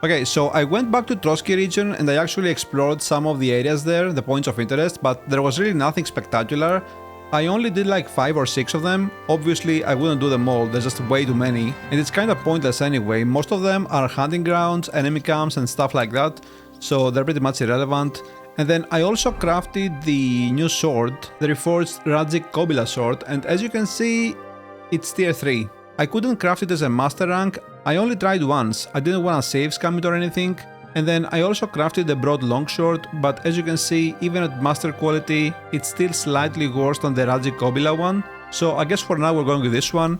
Okay, so I went back to Trotsky region and I actually explored some of the areas there, the points of interest, but there was really nothing spectacular. I only did like 5 or 6 of them. Obviously, I wouldn't do them all, there's just way too many. And it's kind of pointless anyway. Most of them are hunting grounds, enemy camps and stuff like that, so they're pretty much irrelevant. And then I also crafted the new sword, the reforged Radzik Kobila sword, and as you can see, it's tier 3. I couldn't craft it as a master rank, I only tried once, I didn't want to save scam it or anything. And then I also crafted the broad longsword, but as you can see, even at master quality, it's still slightly worse than the Radzik Kobila one. So I guess for now we're going with this one.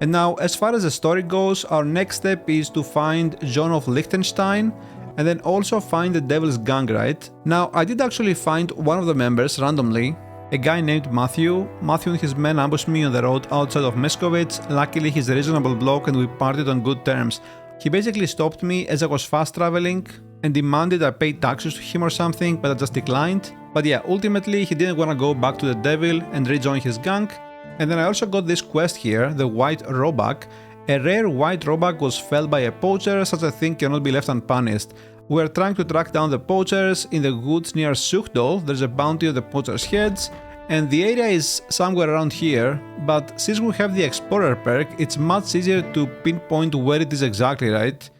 And now, as far as the story goes, our next step is to find John of Liechtenstein, and then also find the Devil's Gang, right? Now, I did actually find one of the members randomly, a guy named Matthew. Matthew and his men ambushed me on the road outside of Meskovitz. Luckily, he's a reasonable bloke and we parted on good terms. He basically stopped me as I was fast traveling and demanded I pay taxes to him or something, but I just declined. But yeah, ultimately he didn't want to go back to the devil and rejoin his gang. And then I also got this quest here, the White Roebuck. A rare white roebuck was felled by a poacher, such a thing cannot be left unpunished. We are trying to track down the poachers in the woods near Suchdol. There's a bounty on the poachers' heads. And the area is somewhere around here, but since we have the Explorer perk, it's much easier to pinpoint where it is exactly, right?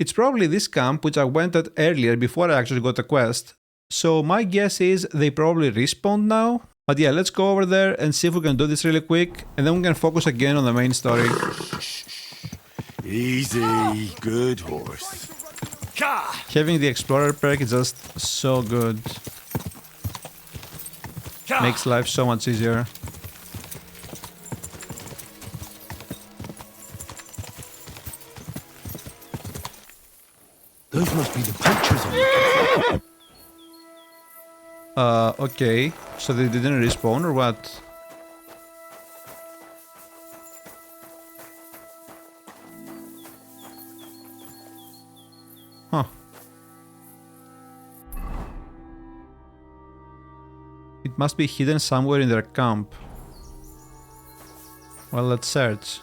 It's probably this camp which I went at earlier before I actually got the quest. So my guess is they probably respawned now. But yeah, let's go over there and see if we can do this really quick, and then we can focus again on the main story. Easy, good horse. Having the Explorer perk is just so good. Makes life so much easier. Those must be the poachers on the Okay. So they didn't respawn or what? Huh. It must be hidden somewhere in their camp. Well, let's search.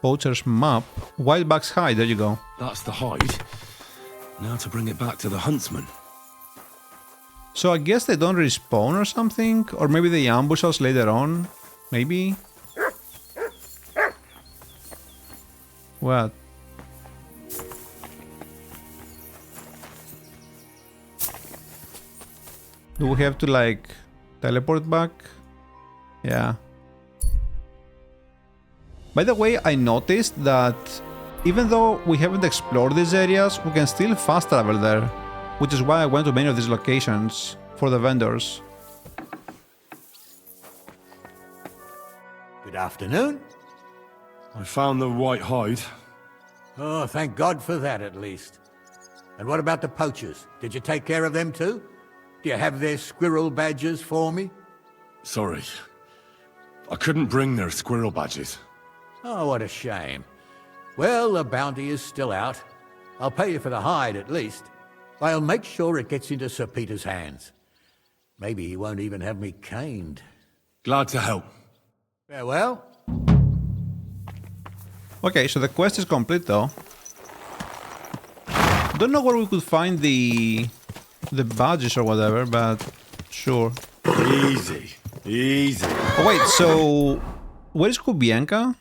Poacher's map. Wildback's hide, there you go. That's the hide. Now to bring it back to the huntsman. So I guess they don't respawn or something? Or maybe they ambush us later on? Maybe? What? Do we have to like teleport back? Yeah. By the way, I noticed that even though we haven't explored these areas, we can still fast travel there, which is why I went to many of these locations for the vendors. Good afternoon. I found the white hide. Oh, thank God for that at least. And what about the poachers? Did you take care of them too? Do you have their squirrel badges for me? Sorry. I couldn't bring their squirrel badges. Oh, what a shame. Well, the bounty is still out. I'll pay you for the hide at least. I'll make sure it gets into Sir Peter's hands. Maybe he won't even have me caned. Glad to help. Farewell. Okay, so the quest is complete though. Don't know where we could find the badges or whatever, but sure. Easy, easy. Oh wait, so where's Kubienka?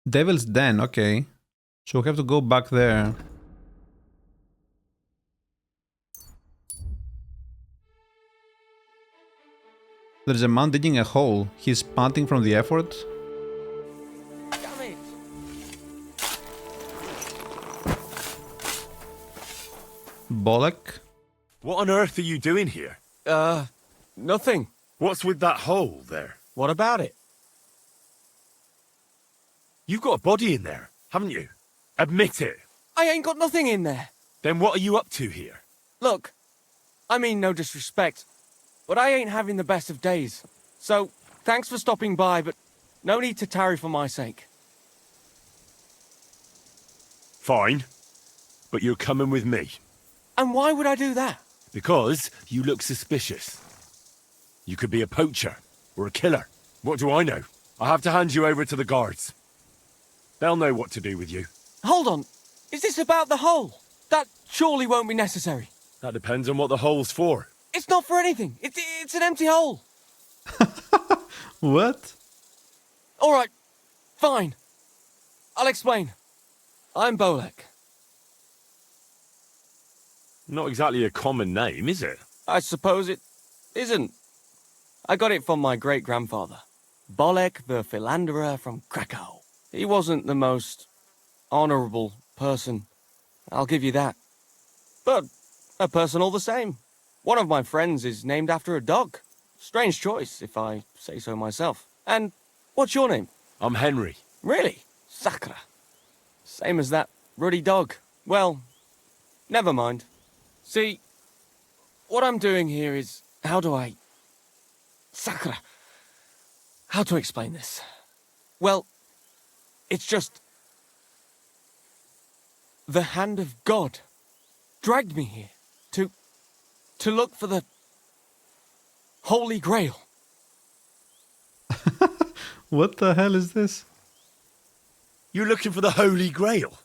Devil's Den, okay. So we have to go back there. There's a man digging a hole. He's panting from the effort. Damn it! Bollock. What on earth are you doing here? Nothing. What's with that hole there? What about it? You've got a body in there, haven't you? Admit it. I ain't got nothing in there. Then what are you up to here? Look, I mean no disrespect, but I ain't having the best of days. So, thanks for stopping by, but no need to tarry for my sake. Fine. But you're coming with me. And why would I do that? Because you look suspicious. You could be a poacher or a killer. What do I know? I have to hand you over to the guards. They'll know what to do with you. Hold on. Is this about the hole? That surely won't be necessary. That depends on what the hole's for. It's not for anything. It's an empty hole. What? All right. Fine. I'll explain. I'm Bolek. Not exactly a common name, is it? I suppose it isn't. I got it from my great-grandfather, Bolek the Philanderer from Krakow. He wasn't the most honourable person, I'll give you that. But a person all the same. One of my friends is named after a dog. Strange choice, if I say so myself. And what's your name? I'm Henry. Really? Sakra. Same as that ruddy dog. Well, never mind. See, what I'm doing here is, Sakra. How to explain this? Well, it's just... the hand of God dragged me here to look for the Holy Grail. What the hell is this? You're looking for the Holy Grail?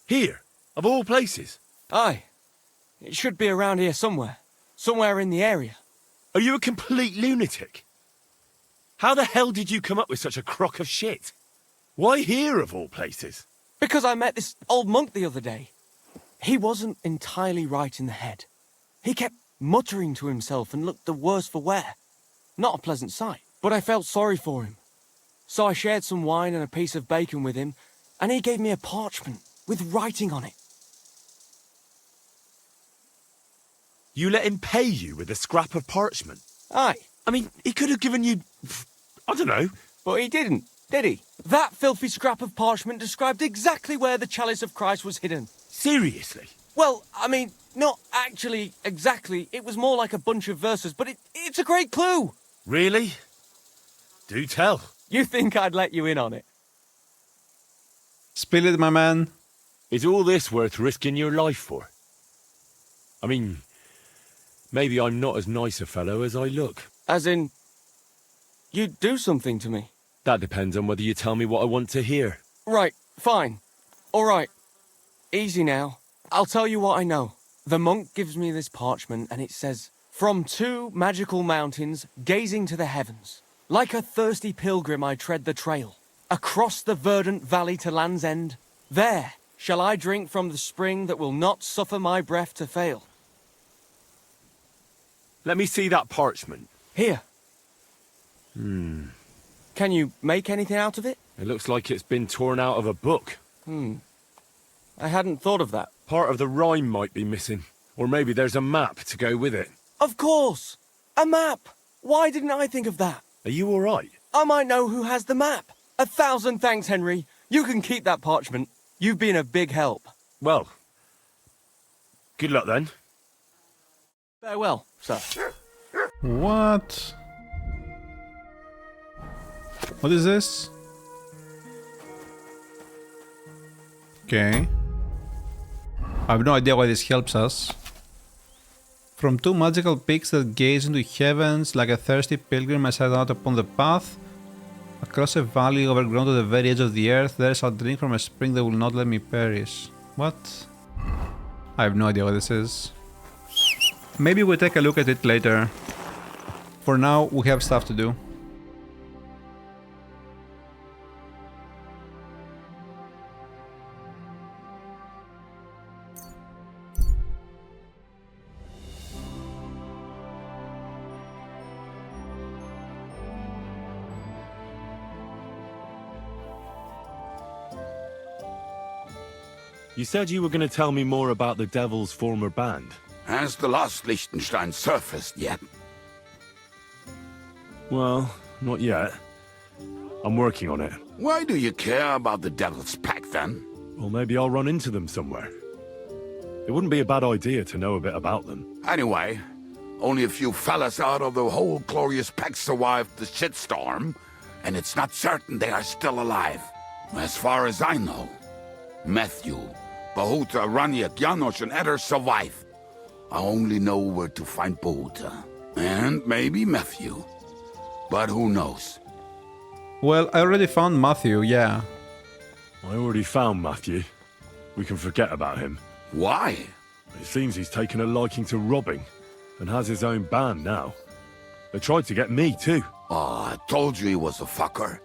Here, of all places? Aye. It should be around here somewhere. Somewhere in the area. Are you a complete lunatic? How the hell did you come up with such a crock of shit? Why here, of all places? Because I met this old monk the other day. He wasn't entirely right in the head. He kept muttering to himself and looked the worse for wear. Not a pleasant sight, but I felt sorry for him. So I shared some wine and a piece of bacon with him, and he gave me a parchment with writing on it. You let him pay you with a scrap of parchment? Aye. I mean, he could have given you... I don't know. But he didn't, did he? That filthy scrap of parchment described exactly where the chalice of Christ was hidden. Seriously? Well, I mean, not actually exactly. It was more like a bunch of verses, but it's a great clue. Really? Do tell. You think I'd let you in on it? Spill it, my man. Is all this worth risking your life for? I mean, maybe I'm not as nice a fellow as I look. As in, you'd do something to me. That depends on whether you tell me what I want to hear. Right, fine. All right. Easy now. I'll tell you what I know. The monk gives me this parchment and it says, "From two magical mountains, gazing to the heavens. Like a thirsty pilgrim I tread the trail. Across the verdant valley to Land's End. There shall I drink from the spring that will not suffer my breath to fail." Let me see that parchment. Here. Can you make anything out of it? It looks like it's been torn out of a book. I hadn't thought of that. Part of the rhyme might be missing. Or maybe there's a map to go with it. Of course! A map! Why didn't I think of that? Are you all right? I might know who has the map. 1,000 thanks, Henry. You can keep that parchment. You've been a big help. Well, good luck then. Farewell, sir. What? What is this? Okay. I have no idea why this helps us. From two magical peaks that gaze into heavens, like a thirsty pilgrim I set out upon the path. Across a valley overgrown to the very edge of the earth, there shall drink from a spring that will not let me perish. What? I have no idea what this is. Maybe we'll take a look at it later. For now, we have stuff to do. You said you were going to tell me more about the Devil's former band. Has the lost Liechtenstein surfaced yet? Well, not yet. I'm working on it. Why do you care about the Devil's Pack then? Well, maybe I'll run into them somewhere. It wouldn't be a bad idea to know a bit about them. Anyway, only a few fellas out of the whole glorious pack survived the shitstorm, and it's not certain they are still alive. As far as I know, Matthew, Bahuta, Raniak, Janosch, and Eder survive. I only know where to find Bahuta. And maybe Matthew. But who knows? Well, I already found Matthew, yeah. I already found Matthew. We can forget about him. Why? It seems he's taken a liking to robbing and has his own band now. They tried to get me too. Oh, I told you he was a fucker.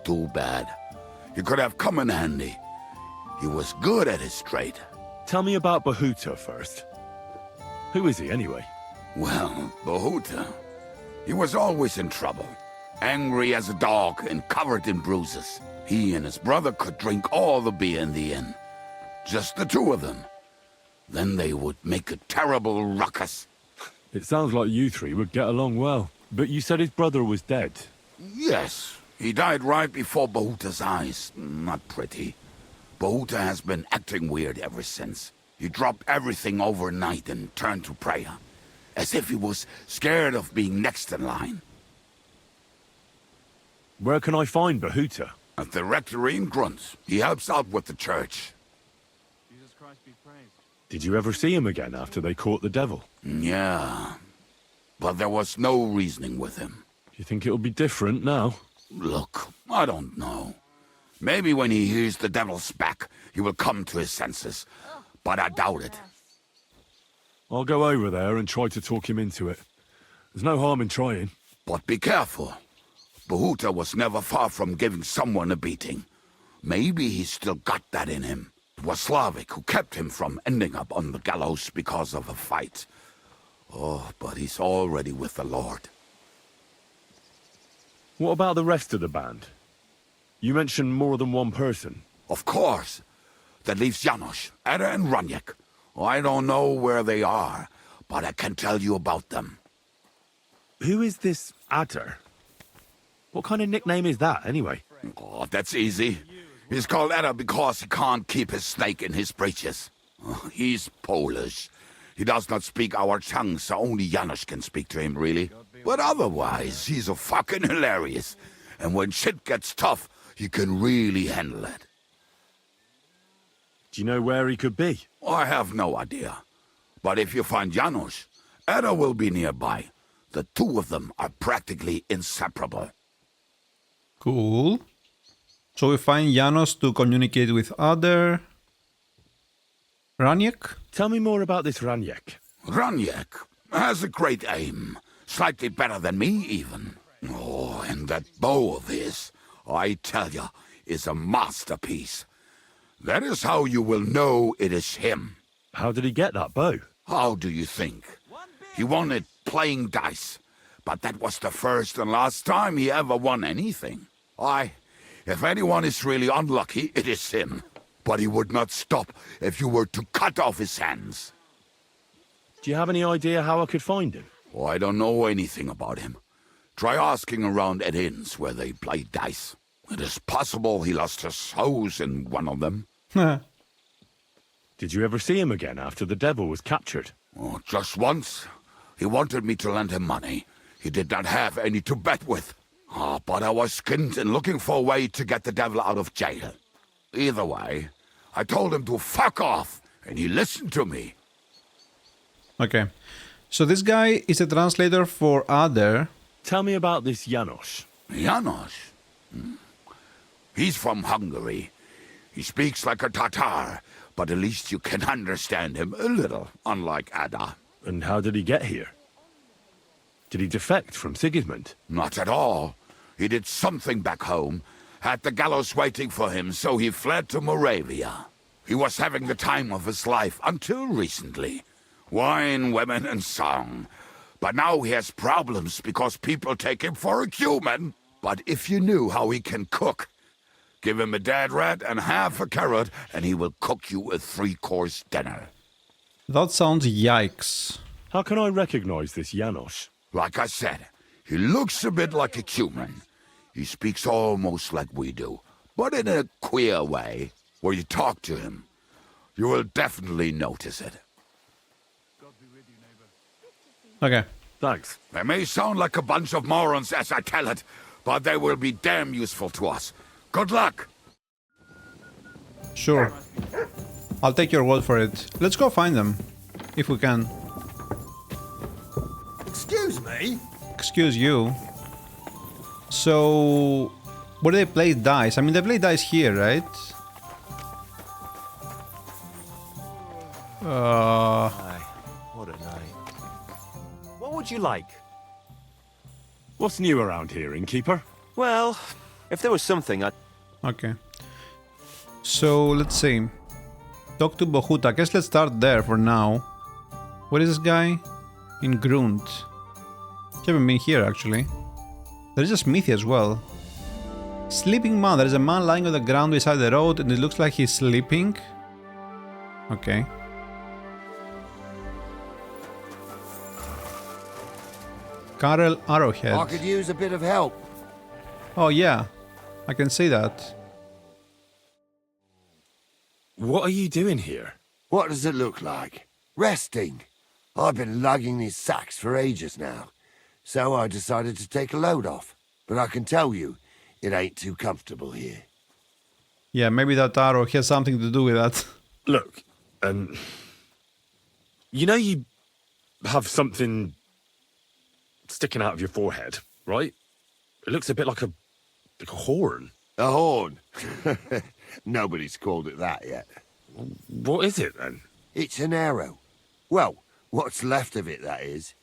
Too bad. He could have come in handy. He was good at his trade. Tell me about Bahuta first. Who is he anyway? Well, Bahuta, he was always in trouble. Angry as a dog and covered in bruises. He and his brother could drink all the beer in the inn. Just the two of them. Then they would make a terrible ruckus. It sounds like you three would get along well. But you said his brother was dead. Yes, he died right before Bahuta's eyes. Not pretty. Bahuta has been acting weird ever since. He dropped everything overnight and turned to prayer. As if he was scared of being next in line. Where can I find Bahuta? At the rectory in Grunt. He helps out with the church. Jesus Christ be praised. Did you ever see him again after they caught the devil? Yeah. But there was no reasoning with him. Do you think it'll be different now? Look, I don't know. Maybe when he hears the devil's back, he will come to his senses. But I doubt it. I'll go over there and try to talk him into it. There's no harm in trying. But be careful. Bahuta was never far from giving someone a beating. Maybe he's still got that in him. It was Slavik who kept him from ending up on the gallows because of a fight. Oh, but he's already with the Lord. What about the rest of the band? You mentioned more than one person. Of course. That leaves Janos, Ada and Raniek. I don't know where they are, but I can tell you about them. Who is this Adder? What kind of nickname is that, anyway? Oh, that's easy. He's called Ada because he can't keep his snake in his breeches. He's Polish. He does not speak our tongue, so only Janos can speak to him, really. But otherwise, he's a fucking hilarious. And when shit gets tough, he can really handle it. Do you know where he could be? I have no idea. But if you find Janos, Ada will be nearby. The two of them are practically inseparable. Cool. So we find Janos to communicate with other... Raniek? Tell me more about this Raniek. Raniek has a great aim. Slightly better than me, even. Oh, and that bow of his, I tell ya, is a masterpiece. That is how you will know it is him. How did he get that bow? How do you think? He won it playing dice. But that was the first and last time he ever won anything. If anyone is really unlucky, it is him. But he would not stop if you were to cut off his hands. Do you have any idea how I could find him? Oh, I don't know anything about him. Try asking around at inns where they play dice. It is possible he lost his hose in one of them. Did you ever see him again after the devil was captured? Oh, just once. He wanted me to lend him money. He did not have any to bet with. But I was skinned and looking for a way to get the devil out of jail. Either way, I told him to fuck off, and he listened to me. Okay. So this guy is a translator for Adder. Tell me about this Janos. Janos? He's from Hungary. He speaks like a Tatar, but at least you can understand him a little, unlike Ada. And how did he get here? Did he defect from Sigismund? Not at all. He did something back home, had the gallows waiting for him, so he fled to Moravia. He was having the time of his life until recently. Wine, women, and song. But now he has problems because people take him for a human. But if you knew how he can cook, give him a dead rat and half a carrot, and he will cook you a 3-course dinner. That sounds yikes. How can I recognize this Janos? Like I said, he looks a bit like a human. He speaks almost like we do, but in a queer way. Where you talk to him, you will definitely notice it. Okay. Thanks. They may sound like a bunch of morons as I tell it, but they will be damn useful to us. Good luck! Sure. I'll take your word for it. Let's go find them, if we can. Excuse me? Excuse you. So, where do they play dice? I mean, they play dice here, right? Aye, what a night. What would you like? What's new around here, innkeeper? Well, if there was something I'd... Okay. So, let's see. Talk to Bohut. I guess let's start there for now. Where is this guy? In Grund. Haven't been here, actually. There is a smithy as well. Sleeping man. There is a man lying on the ground beside the road and it looks like he's sleeping. Okay. Karel Arrowhead. I could use a bit of help. Oh yeah, I can see that. What are you doing here? What does it look like? Resting. I've been lugging these sacks for ages now, so I decided to take a load off. But I can tell you, it ain't too comfortable here. Yeah, maybe that arrow has something to do with that. Look, you know you have something sticking out of your forehead, right? It looks a bit like a horn. A horn. Nobody's called it that yet. What is it, then? It's an arrow. Well, what's left of it, that is.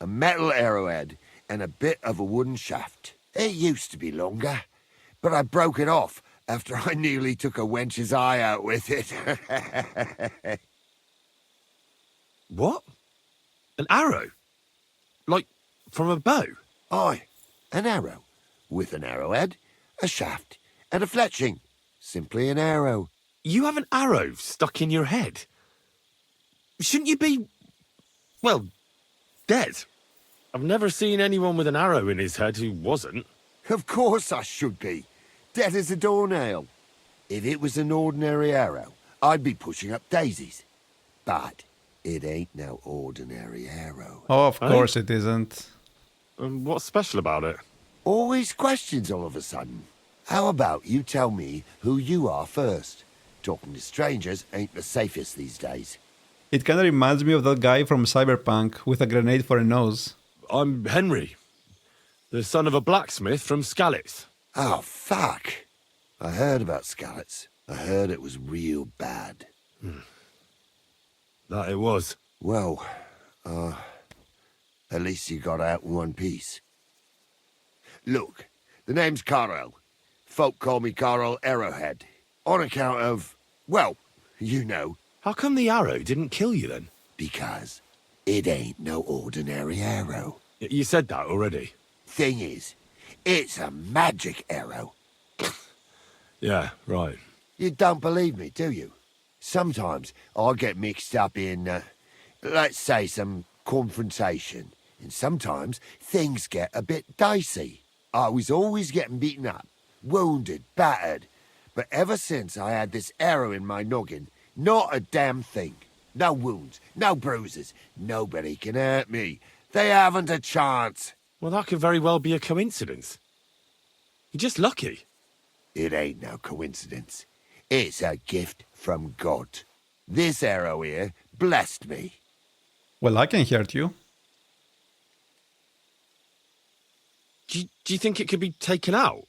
A metal arrowhead and a bit of a wooden shaft. It used to be longer, but I broke it off after I nearly took a wench's eye out with it. What? An arrow? Like, from a bow? Aye, an arrow. With an arrowhead, a shaft, and a fletching. Simply an arrow. You have an arrow stuck in your head? Shouldn't you be, well, dead? I've never seen anyone with an arrow in his head who wasn't. Of course I should be. Dead as a doornail. If it was an ordinary arrow, I'd be pushing up daisies. But it ain't no ordinary arrow. Oh, of course it isn't. What's special about it? Always questions all of a sudden. How about you tell me who you are first? Talking to strangers ain't the safest these days. It kind of reminds me of that guy from Cyberpunk with a grenade for a nose. I'm Henry, the son of a blacksmith from Skalitz. Oh, fuck. I heard about Skalitz. I heard it was real bad. That it was. Well, at least you got out in one piece. Look, the name's Karel. Folk call me Karel Arrowhead. On account of, well, you know, How come the arrow didn't kill you then? because it ain't no ordinary arrow. You said that already. Thing is, it's a magic arrow. Yeah, right. You don't believe me, do you? Sometimes I get mixed up in, let's say, some confrontation. And sometimes things get a bit dicey. I was always getting beaten up, wounded, battered. But ever since I had this arrow in my noggin, not a damn thing. No wounds, no bruises. Nobody can hurt me. They haven't a chance. Well, that could very well be a coincidence. You're just lucky. It ain't no coincidence. It's a gift from God. This arrow here blessed me. Well, I can hurt you. Do you think it could be taken out?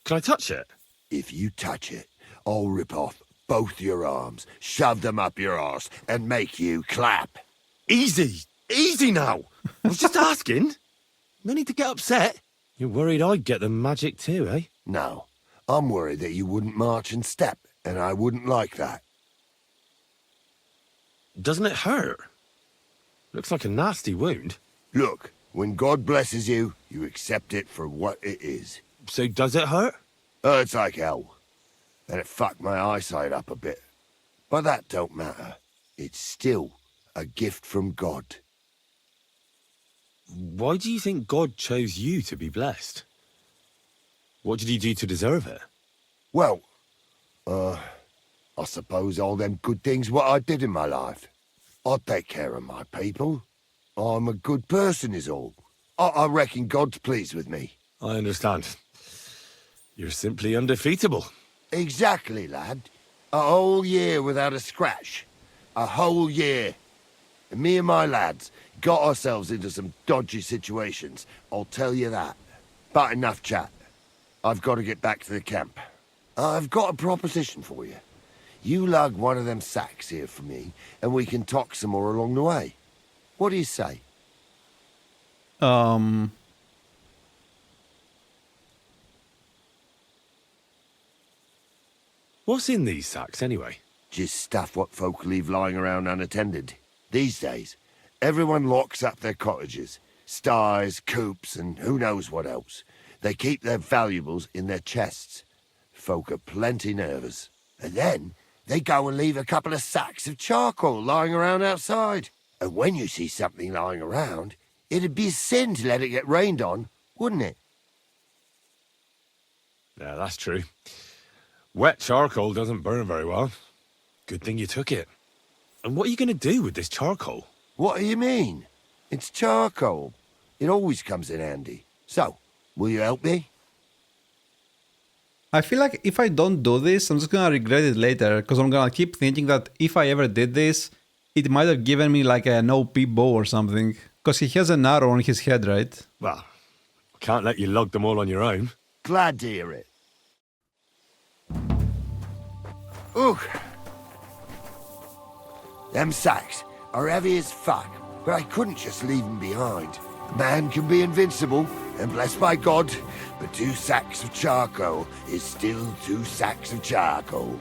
Can I touch it? If you touch it, I'll rip off both your arms, shove them up your arse, and make you clap. Easy! Easy now! I was just asking. No need to get upset. You're worried I'd get the magic too, eh? No, I'm worried that you wouldn't march and step, and I wouldn't like that. Doesn't it hurt? Looks like a nasty wound. Look, when God blesses you, you accept it for what it is. So does it hurt? Hurts like hell. And it fucked my eyesight up a bit. But that don't matter. It's still a gift from God. Why do you think God chose you to be blessed? What did he do to deserve it? Well, I suppose all them good things what I did in my life. I take care of my people. I'm a good person is all. I reckon God's pleased with me. I understand. You're simply undefeatable. Exactly, lad. A whole year without a scratch. A whole year. And me and my lads got ourselves into some dodgy situations, I'll tell you that. But enough chat. I've got to get back to the camp. I've got a proposition for you. You lug one of them sacks here for me, and we can talk some more along the way. What do you say? What's in these sacks, anyway? Just stuff what folk leave lying around unattended. These days, everyone locks up their cottages, sties, coops, and who knows what else. They keep their valuables in their chests. Folk are plenty nervous. And then they go and leave a couple of sacks of charcoal lying around outside. And when you see something lying around, it'd be a sin to let it get rained on, wouldn't it? Yeah, that's true. Wet charcoal doesn't burn very well. Good thing you took it. And what are you going to do with this charcoal? What do you mean? It's charcoal. It always comes in handy. So, will you help me? I feel like if I don't do this, I'm just gonna regret it later, because I'm gonna keep thinking that if I ever did this, it might have given me like an OP bow or something. Because he has an arrow on his head, right? Well, can't let you lug them all on your own. Glad to hear it. Ooh. Them sacks are heavy as fuck, but I couldn't just leave them behind. A man can be invincible, and blessed by God, but 2 sacks of charcoal is still 2 sacks of charcoal.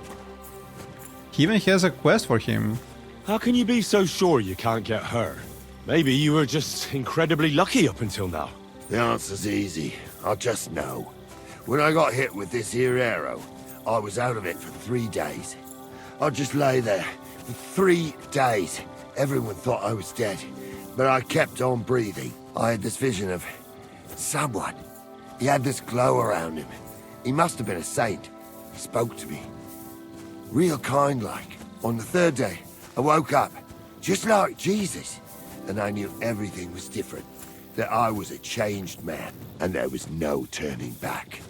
He even has a quest for him. How can you be so sure you can't get hurt? Maybe you were just incredibly lucky up until now. The answer's easy. I just know. When I got hit with this here arrow, I was out of it for 3 days. I just lay there for 3 days. Everyone thought I was dead, but I kept on breathing. I had this vision of someone. He had this glow around him. He must have been a saint. He spoke to me. Real kind-like. On the 3rd day, I woke up, just like Jesus, and I knew everything was different. That I was a changed man, and there was no turning back.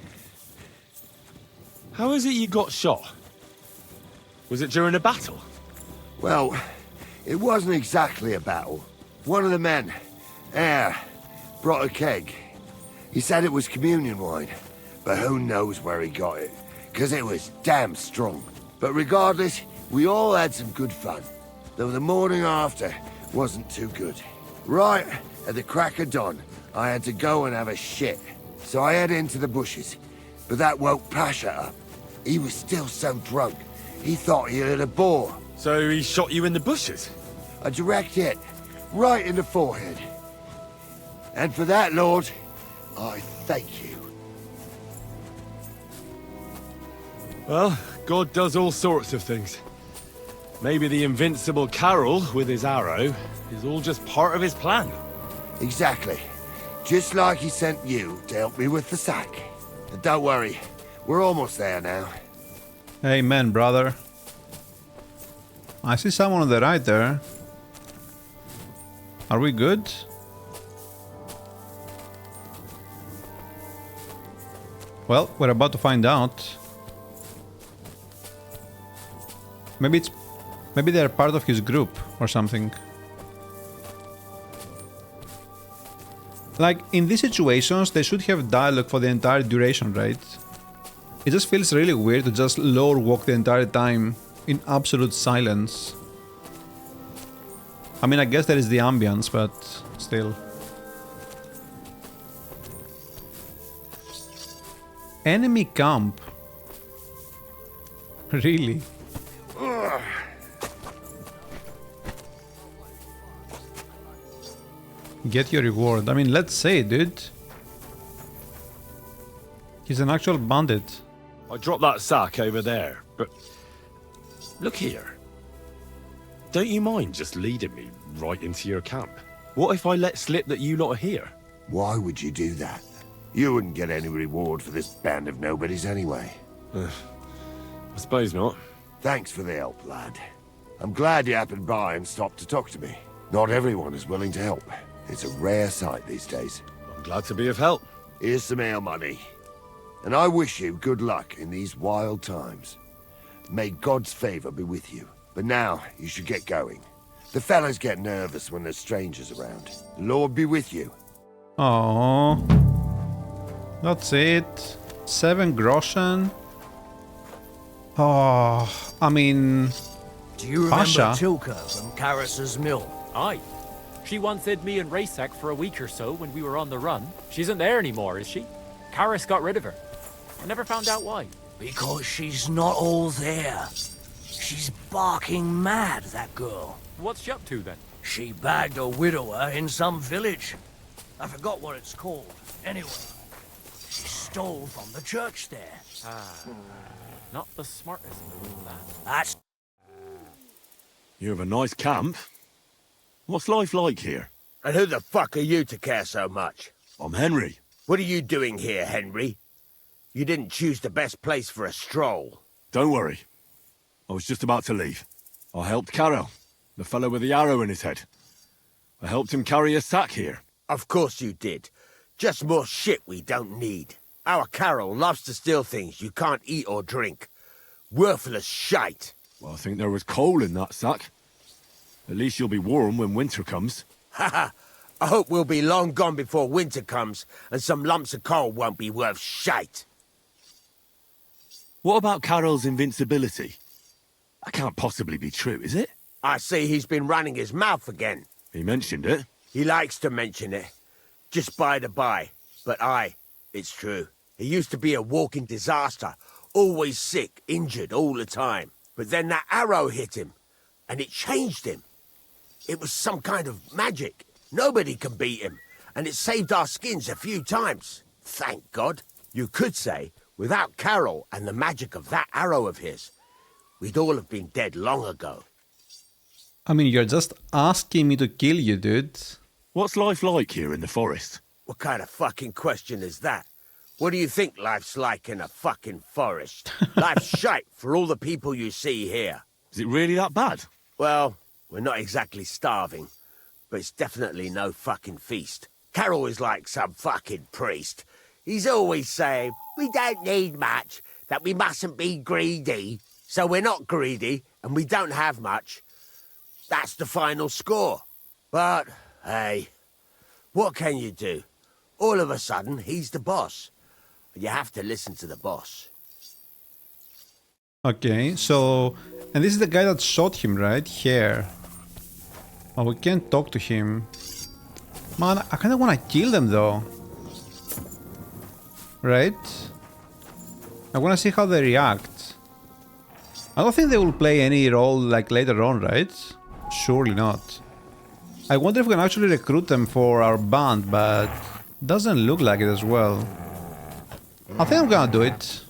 How is it you got shot? Was it during a battle? Well, it wasn't exactly a battle. One of the men, brought a keg. He said it was communion wine, but who knows where he got it, because it was damn strong. But regardless, we all had some good fun, though the morning after wasn't too good. Right at the crack of dawn, I had to go and have a shit, so I head into the bushes, but that woke Pasha up. He was still so drunk, he thought he had a boar. So he shot you in the bushes? A direct hit, right in the forehead. And for that, Lord, I thank you. Well, God does all sorts of things. Maybe the invincible Carol with his arrow is all just part of his plan. Exactly. Just like he sent you to help me with the sack. And don't worry, we're almost there now. Amen, brother. I see someone on the right there. Are we good? Well, we're about to find out. Maybe they're part of his group or something. Like, in these situations, they should have dialogue for the entire duration, right? It just feels really weird to just lore walk the entire time in absolute silence. I mean, I guess there is the ambience, but still. Enemy camp. Really? Get your reward. I mean, let's say, dude. He's an actual bandit. I dropped that sack over there, but look here. Don't you mind just leading me right into your camp? What if I let slip that you lot are here? Why would you do that? You wouldn't get any reward for this band of nobodies anyway. I suppose not. Thanks for the help, lad. I'm glad you happened by and stopped to talk to me. Not everyone is willing to help. It's a rare sight these days. I'm glad to be of help. Here's some ale money. And I wish you good luck in these wild times. May God's favor be with you. But now, you should get going. The fellas get nervous when there's strangers around. The Lord be with you. Oh, that's it. 7 groschen. Oh, I mean, Do you remember Pasha? Tilka from Karas's mill? Aye. She once hid me and Raysack for a week or so when we were on the run. She isn't there anymore, is she? Karis got rid of her. I never found out why. Because she's not all there. She's barking mad, that girl. What's she up to then? She bagged a widower in some village. I forgot what it's called. Anyway, she stole from the church there. Not the smartest move, that. That's You have a nice camp. What's life like here? And who the fuck are you to care so much? I'm Henry. What are you doing here, Henry? You didn't choose the best place for a stroll. Don't worry. I was just about to leave. I helped Carol, the fellow with the arrow in his head. I helped him carry a sack here. Of course you did. Just more shit we don't need. Our Carol loves to steal things you can't eat or drink. Worthless shite. Well, I think there was coal in that sack. At least you'll be warm when winter comes. Haha. I hope we'll be long gone before winter comes and some lumps of coal won't be worth shite. What about Carol's invincibility? That can't possibly be true, is it? I see he's been running his mouth again. He mentioned it. He likes to mention it. Just by the by. But it's true. He used to be a walking disaster. Always sick, injured all the time. But then that arrow hit him. And it changed him. It was some kind of magic. Nobody can beat him. And it saved our skins a few times. Thank God. You could say, without Carol and the magic of that arrow of his, we'd all have been dead long ago. I mean, you're just asking me to kill you, dude. What's life like here in the forest? What kind of fucking question is that? What do you think life's like in a fucking forest? Life's shite for all the people you see here. Is it really that bad? Well, we're not exactly starving, but it's definitely no fucking feast. Carol is like some fucking priest. He's always saying, we don't need much, that we mustn't be greedy. So we're not greedy, and we don't have much. That's the final score. But, hey, what can you do? All of a sudden, he's the boss. You have to listen to the boss. Okay, so... And this is the guy that shot him, right? Here. Oh, we can't talk to him. Man, I kinda wanna kill them, though. Right? I wanna see how they react. I don't think they will play any role, like, later on, right? Surely not. I wonder if we can actually recruit them for our band, but... doesn't look like it as well. I think I'm gonna do it.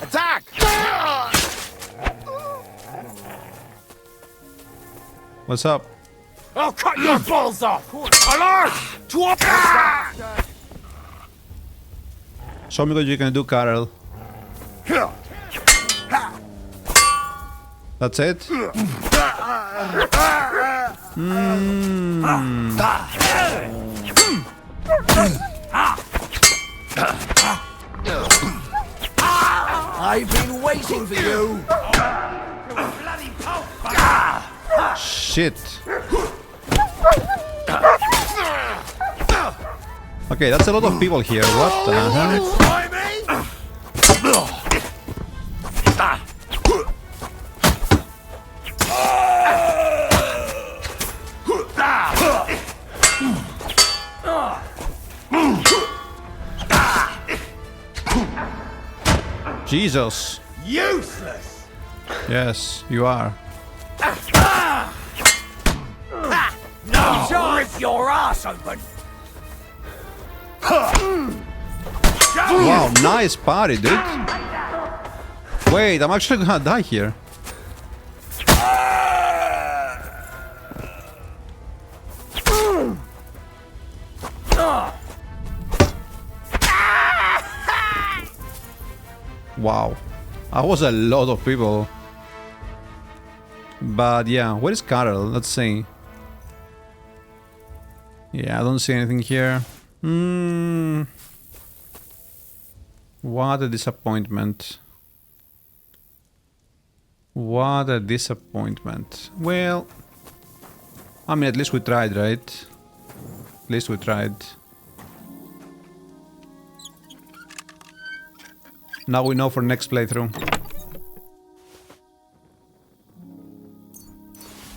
Attack! What's up? I'll cut your balls off! Alert! Show me what you can do, Carol. That's it? I've been waiting for you. Shit. Okay, that's a lot of people here. What the hell? Jesus. Useless! Yes, you are. No! Rip your ass open! Wow, nice party, dude. Wait, I'm actually gonna die here. Wow, that was a lot of people. But yeah, where is Carol? Let's see. Yeah, I don't see anything here. What a disappointment. What a disappointment. Well, I mean, at least we tried, right? At least we tried. Now we know for next playthrough.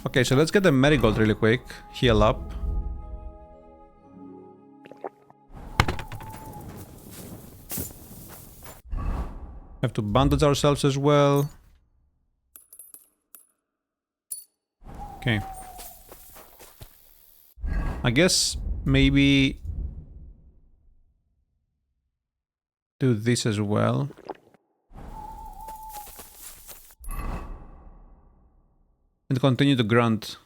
Okay, so let's get the marigold really quick. Heal up. Have to bandage ourselves as well. Okay. I guess maybe do this as well. And continue to grunt.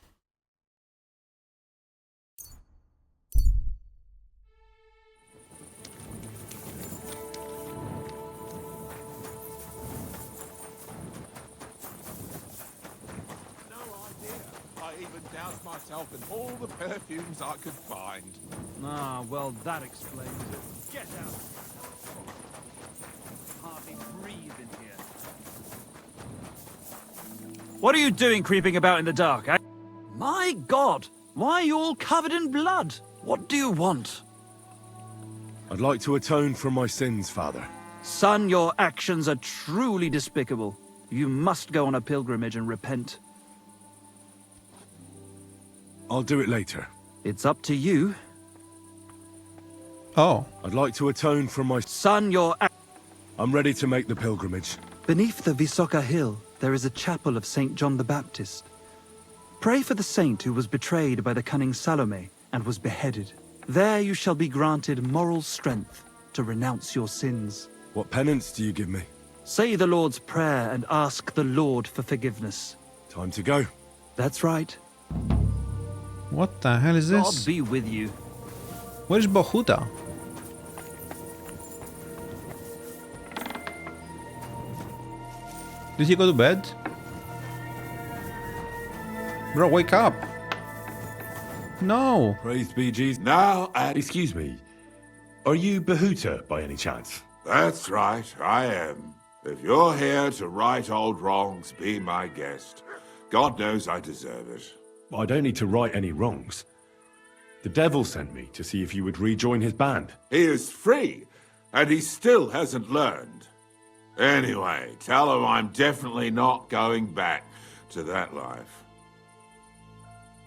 Myself in all the perfumes I could find. Ah, well, that explains it. Get out! Hardly breathe in here. What are you doing creeping about in the dark, eh? My God! Why are you all covered in blood? What do you want? I'd like to atone for my sins, Father. Son, your actions are truly despicable. You must go on a pilgrimage and repent. I'll do it later. It's up to you. Oh. I'd like to atone for my... Son, I'm ready to make the pilgrimage. Beneath the Visoka hill, there is a chapel of St. John the Baptist. Pray for the saint who was betrayed by the cunning Salome and was beheaded. There you shall be granted moral strength to renounce your sins. What penance do you give me? Say the Lord's Prayer and ask the Lord for forgiveness. Time to go. That's right. What the hell is this? God be with you. Where's Bohuta? Did he go to bed? Bro, wake up! No! Praise be Jesus. Now, Excuse me. Are you Behuta by any chance? that's right, I am. If you're here to right old wrongs, be my guest. God knows I deserve it. I don't need to right any wrongs. The devil sent me to see if you would rejoin his band. He is free, and he still hasn't learned. Anyway, tell him I'm definitely not going back to that life.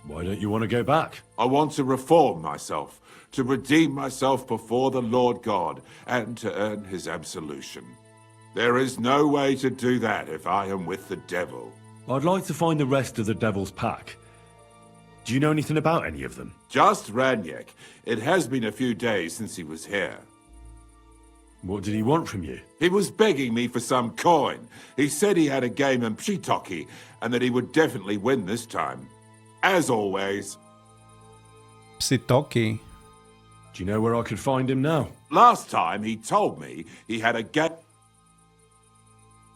Why don't you want to go back? I want to reform myself, to redeem myself before the Lord God, and to earn his absolution. There is no way to do that if I am with the devil. I'd like to find the rest of the devil's pack. Do you know anything about any of them? Just Ranyek. It has been a few days since he was here. What did he want from you? He was begging me for some coin. He said he had a game in Pshitoki, and that he would definitely win this time. As always. Psitoki. Do you know where I could find him now? Last time he told me he had a game.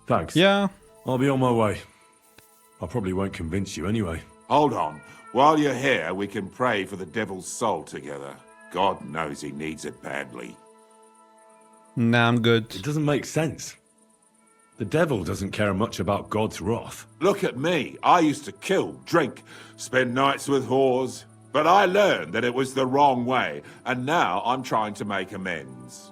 Thanks. Yeah. I'll be on my way. I probably won't convince you anyway. Hold on. While you're here, we can pray for the devil's soul together. God knows he needs it badly. Nah, I'm good. It doesn't make sense. The devil doesn't care much about God's wrath. Look at me. I used to kill, drink, spend nights with whores. But I learned that it was the wrong way, and now I'm trying to make amends.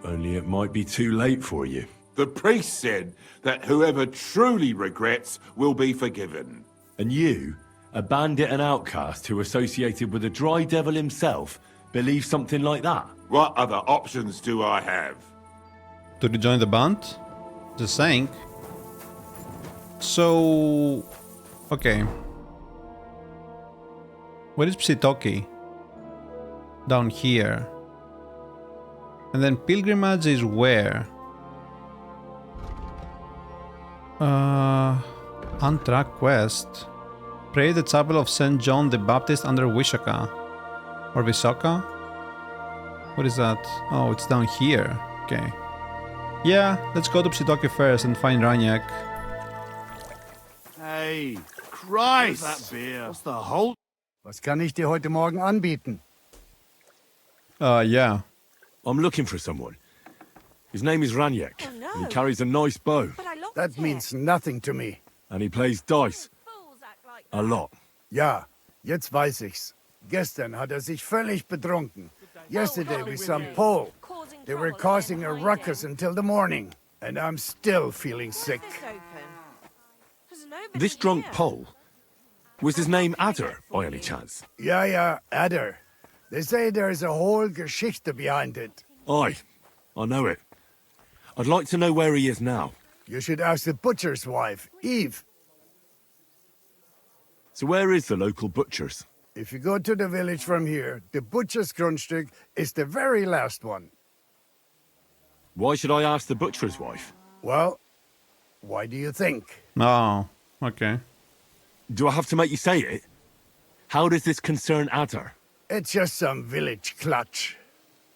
Only it might be too late for you. The priest said that whoever truly regrets will be forgiven. And you, a bandit and outcast who associated with the dry devil himself, believe something like that? What other options do I have? To rejoin the band? Just saying. So... okay. Where is Psitoki? Down here. And then pilgrimage is where? Untrack quest. Pray the chapel of St. John the Baptist under Wishaka. Or Visoka? What is that? Oh, it's down here. Okay. Yeah, let's go to Psitoki first and find Ranyek. Hey, Christ! That beer. What's the whole... Was kann ich dir heute Morgen anbieten? Yeah. I'm looking for someone. His name is Ranyek. Oh, no. And he carries a nice bow. But I That means nothing to me. And he plays dice. A lot. Ja, jetzt weiß ich's. Gestern hat sich völlig betrunken. Yesterday with some Pole. They were causing a ruckus until the morning. And I'm still feeling sick. This drunk Pole? Was his name Adder, by any chance? Ja, Adder. They say there's a whole Geschichte behind it. Aye, I know it. I'd like to know where he is now. You should ask the butcher's wife, Eve. So where is the local butcher's? If you go to the village from here, the butcher's Grundstück is the very last one. Why should I ask the butcher's wife? Well, why do you think? Oh, okay. Do I have to make you say it? How does this concern Adder? It's just some village clutch.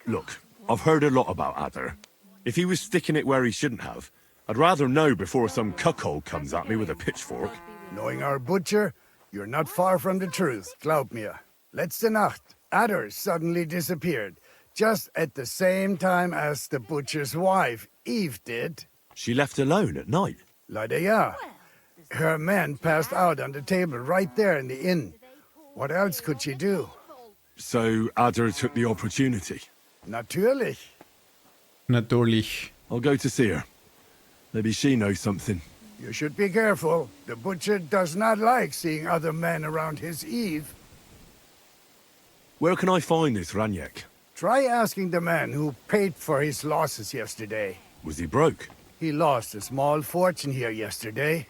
Look, I've heard a lot about Adder. If he was sticking it where he shouldn't have, I'd rather know before some cuckold comes at me with a pitchfork. Knowing our butcher, you're not far from the truth, glaub mir. Letzte Nacht, Adder suddenly disappeared, just at the same time as the butcher's wife, Eve, did. She left alone at night? Leider ja. Her man passed out on the table right there in the inn. What else could she do? So Adder took the opportunity? Natürlich. Natürlich. I'll go to see her. Maybe she knows something. You should be careful. The butcher does not like seeing other men around his Eve. Where can I find this Raniek? Try asking the man who paid for his losses yesterday. Was he broke? He lost a small fortune here yesterday.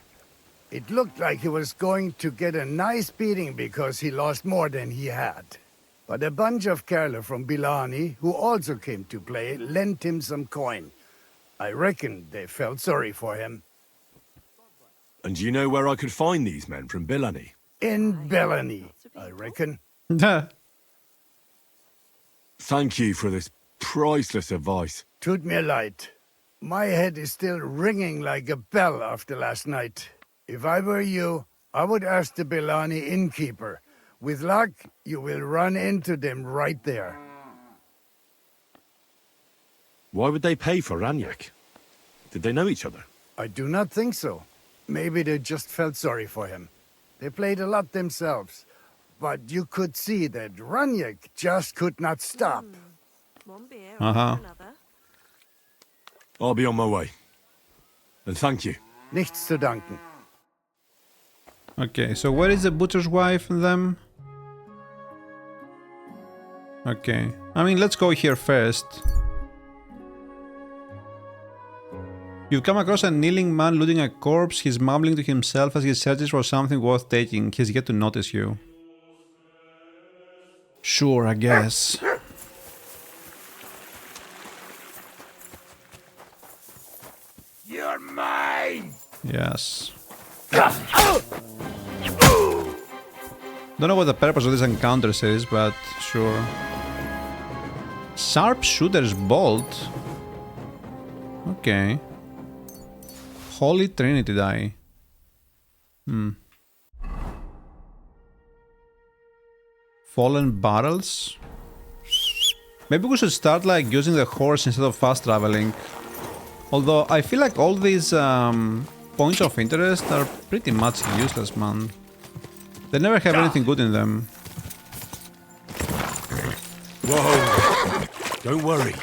It looked like he was going to get a nice beating because he lost more than he had. But a bunch of Kerler from Bilani, who also came to play, lent him some coin. I reckon they felt sorry for him. And do you know where I could find these men from Bilani? In Bellany, I reckon. Thank you for this priceless advice. Tut mir leid. My head is still ringing like a bell after last night. If I were you, I would ask the Belani innkeeper. With luck, you will run into them right there. Why would they pay for Raniek? Did they know each other? I do not think so. Maybe they just felt sorry for him. They played a lot themselves. But you could see that Raniek just could not stop. Uh-huh. I'll be on my way. And thank you. Nichts zu danken. Okay, so where is the butcher's wife and them? Okay. I mean, let's go here first. You've come across a kneeling man looting a corpse. He's mumbling to himself as he searches for something worth taking. He's yet to notice you. Sure, I guess. You're mine! Yes. Don't know what the purpose of this encounters is, but sure. Sharpshooter's bolt? Okay. Holy Trinity die. Fallen barrels? Maybe we should start like using the horse instead of fast traveling. Although I feel like all these points of interest are pretty much useless, man. They never have anything good in them. Whoa! Don't worry.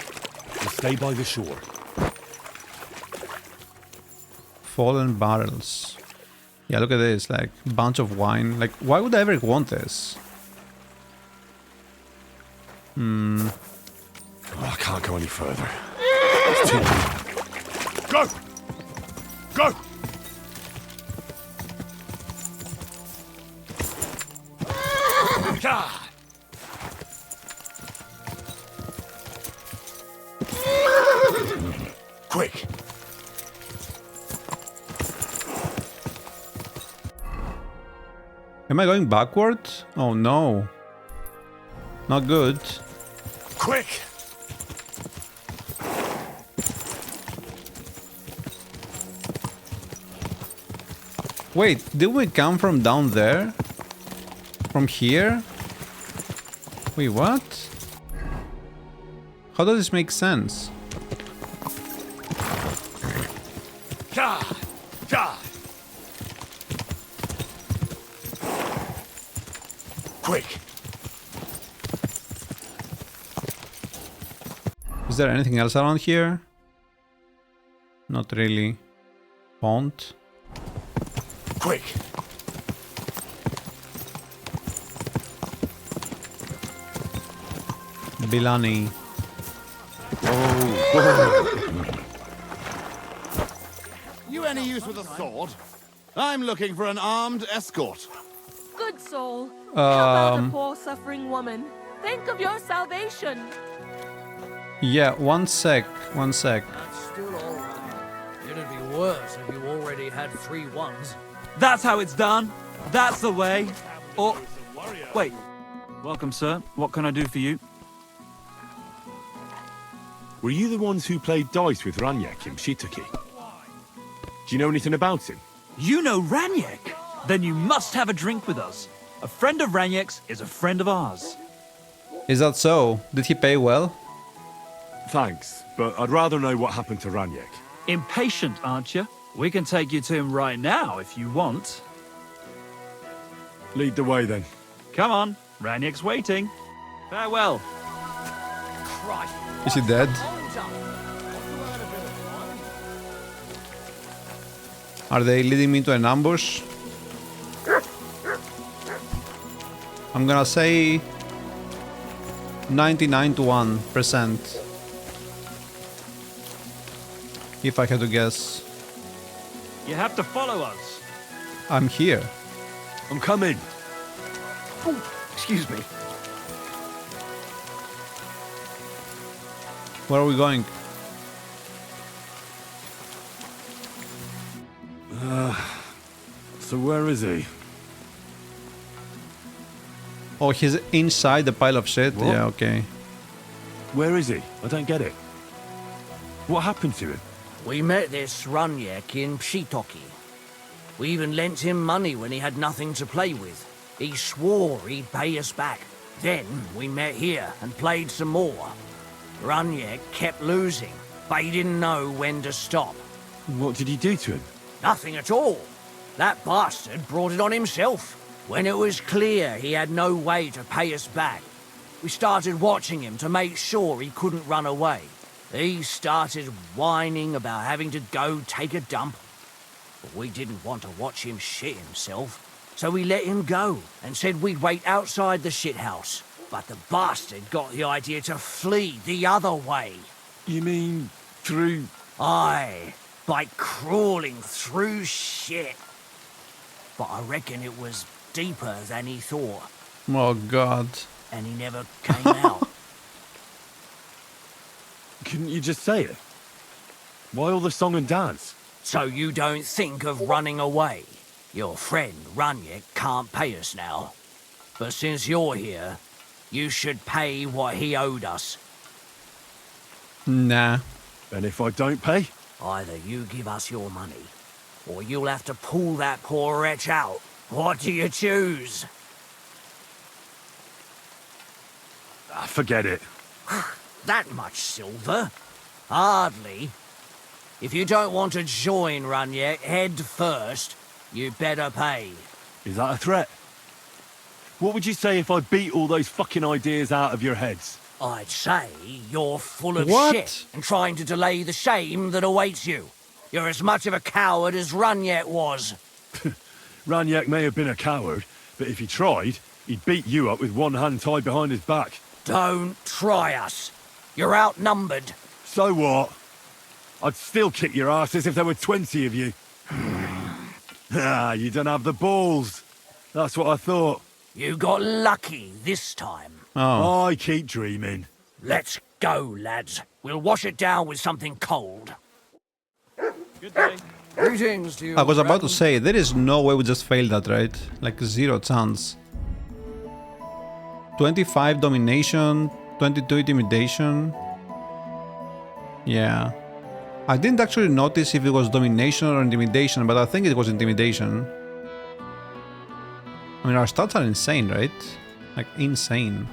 Just stay by the shore. Fallen barrels. Yeah, look at this, like, bunch of wine. Like, why would I ever want this? I can't go any further. It's too deep. Go! Go! God! Quick! Am I going backward? Oh no. Not good. Quick! Wait, did we come from down there? From here? Wait, what? How does this make sense? God! Quick! Is there anything else around here? Not really. Pond. Quick! Bilani. You any use with a sword? I'm looking for an armed escort. Good soul. Help out a poor suffering woman. Think of your salvation. Yeah, one sec. That's still alright. It'd be worse if you already had 3 ones. That's how it's done. That's the way. Or... Wait. Welcome, sir. What can I do for you? Were you the ones who played dice with Ranyek in Shitaki? Do you know anything about him? You know Ranyek? Then you must have a drink with us. A friend of Ranyek's is a friend of ours. Is that so? Did he pay well? Thanks, but I'd rather know what happened to Ranyek. Impatient, aren't you? We can take you to him right now if you want. Lead the way then. Come on, Ranyek's waiting. Farewell. Christ. Is he dead? Are they leading me to an ambush? I'm gonna say 99 to 1%. If I had to guess. You have to follow us. I'm here. I'm coming. Oh, excuse me. Where are we going? So where is he? Oh, he's inside the pile of shit? What? Yeah, okay. Where is he? I don't get it. What happened to him? We met this Ranyek in Pshitoki. We even lent him money when he had nothing to play with. He swore he'd pay us back. Then we met here and played some more. Ranyek kept losing, but he didn't know when to stop. What did he do to him? Nothing at all. That bastard brought it on himself. When it was clear he had no way to pay us back, we started watching him to make sure he couldn't run away. He started whining about having to go take a dump. But we didn't want to watch him shit himself, so we let him go and said we'd wait outside the shithouse. But the bastard got the idea to flee the other way. You mean through... Aye, by crawling through shit. But I reckon it was deeper than he thought. Oh, God. And he never came out. Couldn't you just say it? Why all the song and dance? So you don't think of running away? Your friend Ranyek can't pay us now. But since you're here, you should pay what he owed us. Nah. And if I don't pay? Either you give us your money, or you'll have to pull that poor wretch out. What do you choose? Forget it. That much silver? Hardly. If you don't want to join Ranyek head first, you better pay. Is that a threat? What would you say if I beat all those fucking ideas out of your heads? I'd say you're full of What? shit and trying to delay the shame that awaits you. You're as much of a coward as Ranyek was. Ranyek may have been a coward, but if he tried, he'd beat you up with one hand tied behind his back. Don't try us. You're outnumbered. So what? I'd still kick your asses if there were 20 of you. You don't have the balls. That's what I thought. You got lucky this time. Oh. I keep dreaming. Let's go, lads. We'll wash it down with something cold. Good day. Greetings to you. I was about to friend. say, there is no way we just failed that, right? Like, 0 chance. 25 domination, 22 intimidation. Yeah. I didn't actually notice if it was domination or intimidation, but I think it was intimidation. I mean, our stats are insane, right? Like, insane.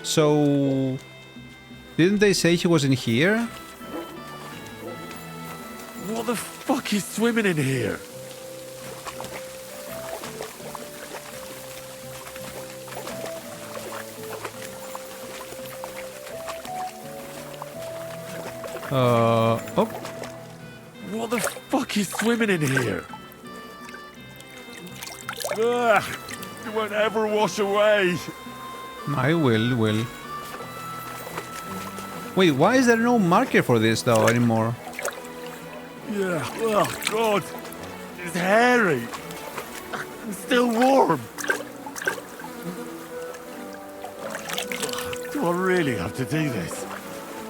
So... didn't they say he was in here? What the fuck is swimming in here? Oh. What the fuck is swimming in here? Ugh, it won't ever wash away. I will. Wait, why is there no marker for this though anymore? Yeah. Oh God, it's hairy. It's still warm. Do I really have to do this?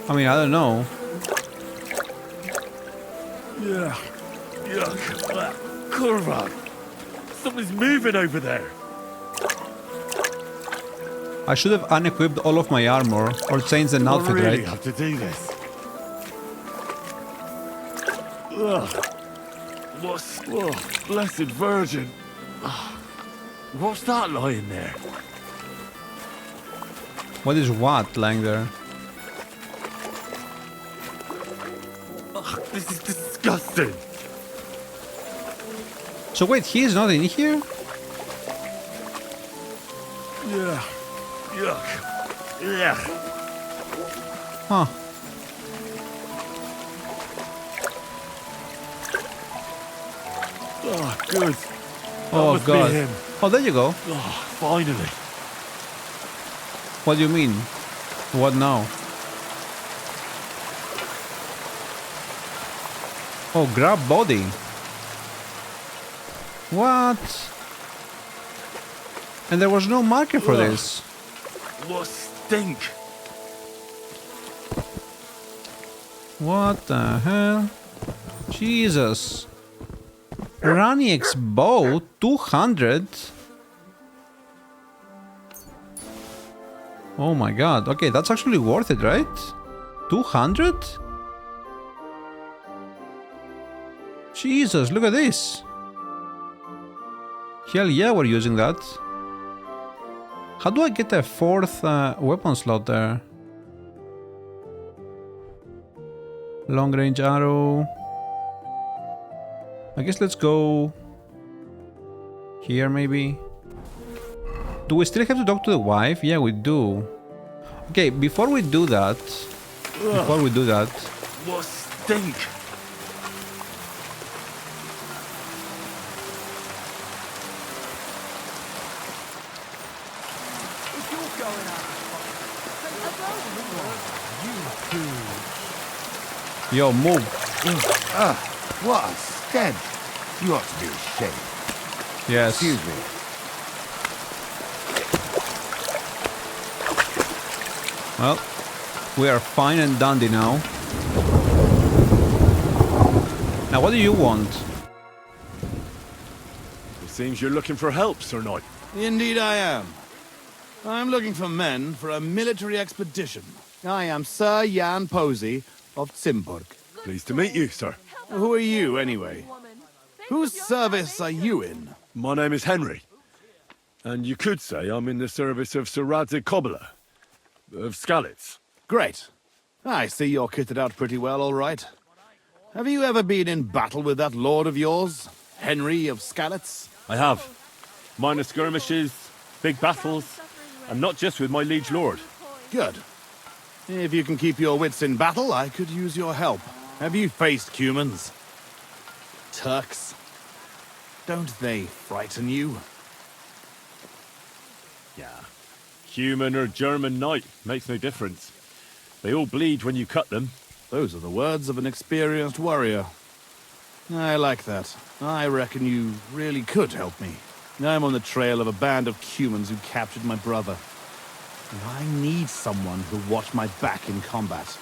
I mean, I don't know. Yeah. Yuck. Kurva. Something's moving over there. I should have unequipped all of my armor or changed an outfit, I really right? have to do this. Ugh. What's... Oh, blessed Virgin. What's that lying there? What is what lying there? Ugh, this is disgusting. So wait, he is not in here? Yeah. Yuck. Yeah. Huh. Oh, good. Oh must be God. him. Oh, there you go. Oh, finally. What do you mean? What now? Oh, grab body. What? And there was no marker for this. What stink. What the hell? Jesus. Raniek's bow, 200? Oh my God. Okay, that's actually worth it, right? 200? Jesus, look at this. Hell yeah, we're using that. How do I get a fourth weapon slot there? Long range arrow. I guess let's go here maybe. Do we still have to talk to the wife? Yeah, we do. Okay, before we do that, What stink. yo, move. What a stench. You ought to be ashamed. Yes. Excuse me. Well, we are fine and dandy now. Now, what do you want? It seems you're looking for help, Sir Knight. Indeed I am. I'm looking for men for a military expedition. I am Sir Jan Posy of Zimburg. Pleased to meet you, sir. Who are you, anyway? Whose service are you in? My name is Henry. And you could say I'm in the service of Sir Radzig Kobyla, of Skalitz. Great. I see you're kitted out pretty well, all right. Have you ever been in battle with that lord of yours, Henry of Skalitz? I have. Minor skirmishes, big battles, and not just with my liege lord. Good. If you can keep your wits in battle, I could use your help. Have you faced humans? Turks? Don't they frighten you? Yeah. Human or German knight, makes no difference. They all bleed when you cut them. Those are the words of an experienced warrior. I like that. I reckon you really could help me. I'm on the trail of a band of humans who captured my brother. And I need someone who'll watch my back in combat.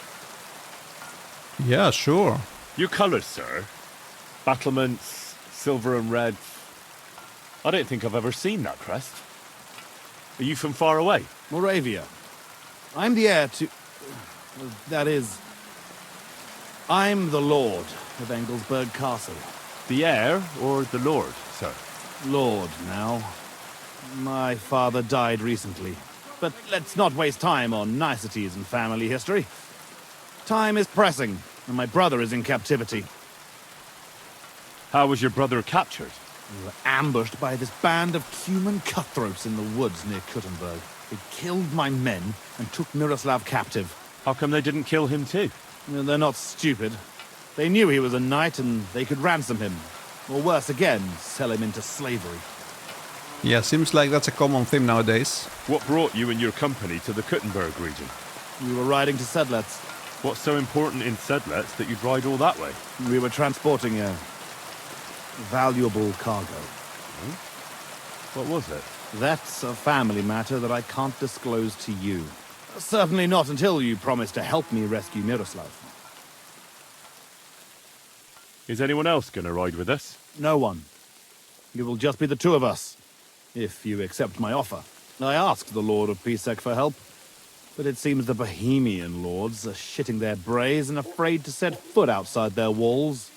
Yeah, sure. Your colours, sir. Battlements, silver and red. I don't think I've ever seen that crest. Are you from far away? Moravia. I'm the heir to... that is... I'm the lord of Engelsberg Castle. The heir or the lord, sir? Lord, now. My father died recently. But let's not waste time on niceties in family history. Time is pressing, and my brother is in captivity. How was your brother captured? We were ambushed by this band of human cutthroats in the woods near Kuttenberg. They killed my men and took Miroslav captive. How come they didn't kill him too? They're not stupid. They knew he was a knight and they could ransom him. Or worse again, sell him into slavery. Yeah, seems like that's a common theme nowadays. What brought you and your company to the Kuttenberg region? We were riding to Sedlets. What's so important in Sedlets that you'd ride all that way? We were transporting a valuable cargo. What was it? That's a family matter that I can't disclose to you. Certainly not until you promise to help me rescue Miroslav. Is anyone else going to ride with us? No one. It will just be the two of us, if you accept my offer. I asked the Lord of Pisek for help, but it seems the Bohemian lords are shitting their brays and afraid to set foot outside their walls,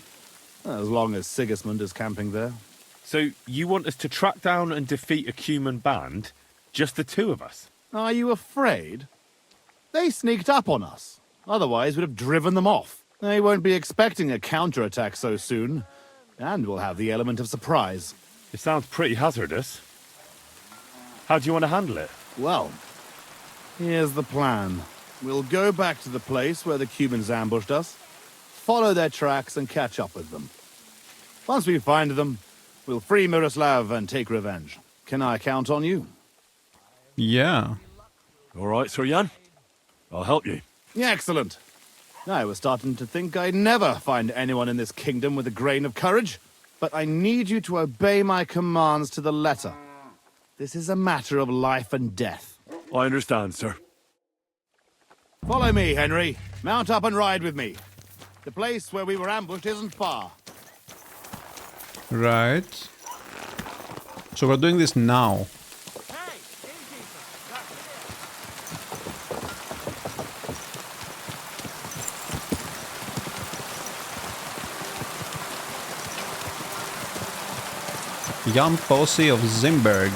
as long as Sigismund is camping there. So you want us to track down and defeat a Cuman band? Just the two of us? Are you afraid? They sneaked up on us. Otherwise, we'd have driven them off. They won't be expecting a counterattack so soon, and we'll have the element of surprise. It sounds pretty hazardous. How do you want to handle it? Well, here's the plan. We'll go back to the place where the Cumans ambushed us, follow their tracks and catch up with them. Once we find them, we'll free Miroslav and take revenge. Can I count on you? Yeah. All right, Sir Jan. I'll help you. Yeah, excellent. I was starting to think I'd never find anyone in this kingdom with a grain of courage, but I need you to obey my commands to the letter. This is a matter of life and death. I understand, sir. Follow me, Henry. Mount up and ride with me. The place where we were ambushed isn't far. Right. So we're doing this now. Jan Posy of Zimburg.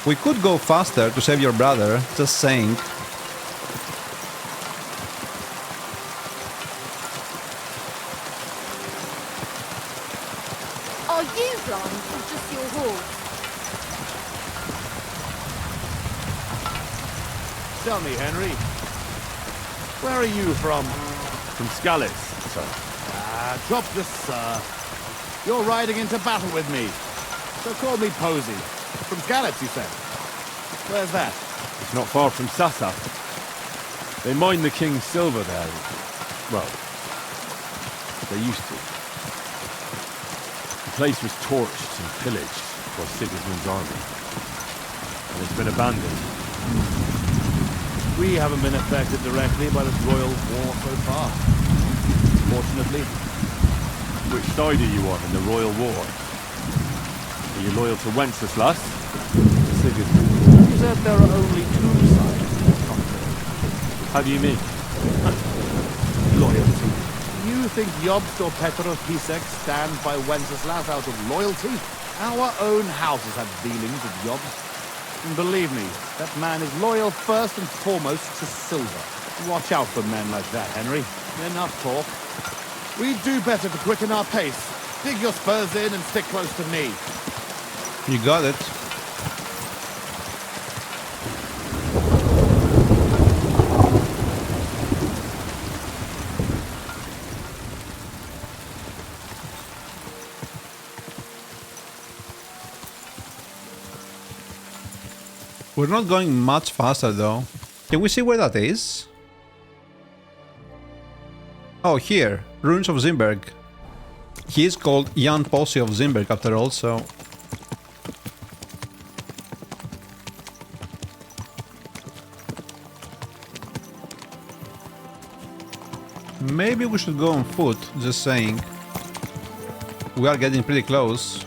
We could go faster to save your brother, just saying. Are you blind or just your horse? Tell me, Henry. Where are you from? From Skalitz, sir. Drop this, sir. You're riding into battle with me. So call me Posy. From Skalitz, you said. Where's that? It's not far from Sassa. They mine the king's silver there. Well, they used to. The place was torched and pillaged by Sigismund's army. And it's been abandoned. We haven't been affected directly by this royal war so far. Fortunately. Which side are you on in the royal war? Are you loyal to Wenceslas? Or Sigismund? You said there are only two sides to this conflict. How do you mean? Loyalty. You think Jobst or Petr of Pisek stand by Wenceslas out of loyalty? Our own houses have dealings with Jobst. And believe me, that man is loyal first and foremost to silver. Watch out for men like that, Henry. Enough talk. We'd do better to quicken our pace. Dig your spurs in and stick close to me. You got it. We're not going much faster though. Can we see where that is? Oh, here. Ruins of Zimburg. He is called Jan Posy of Zimburg after all, so... Maybe we should go on foot, just saying. We are getting pretty close.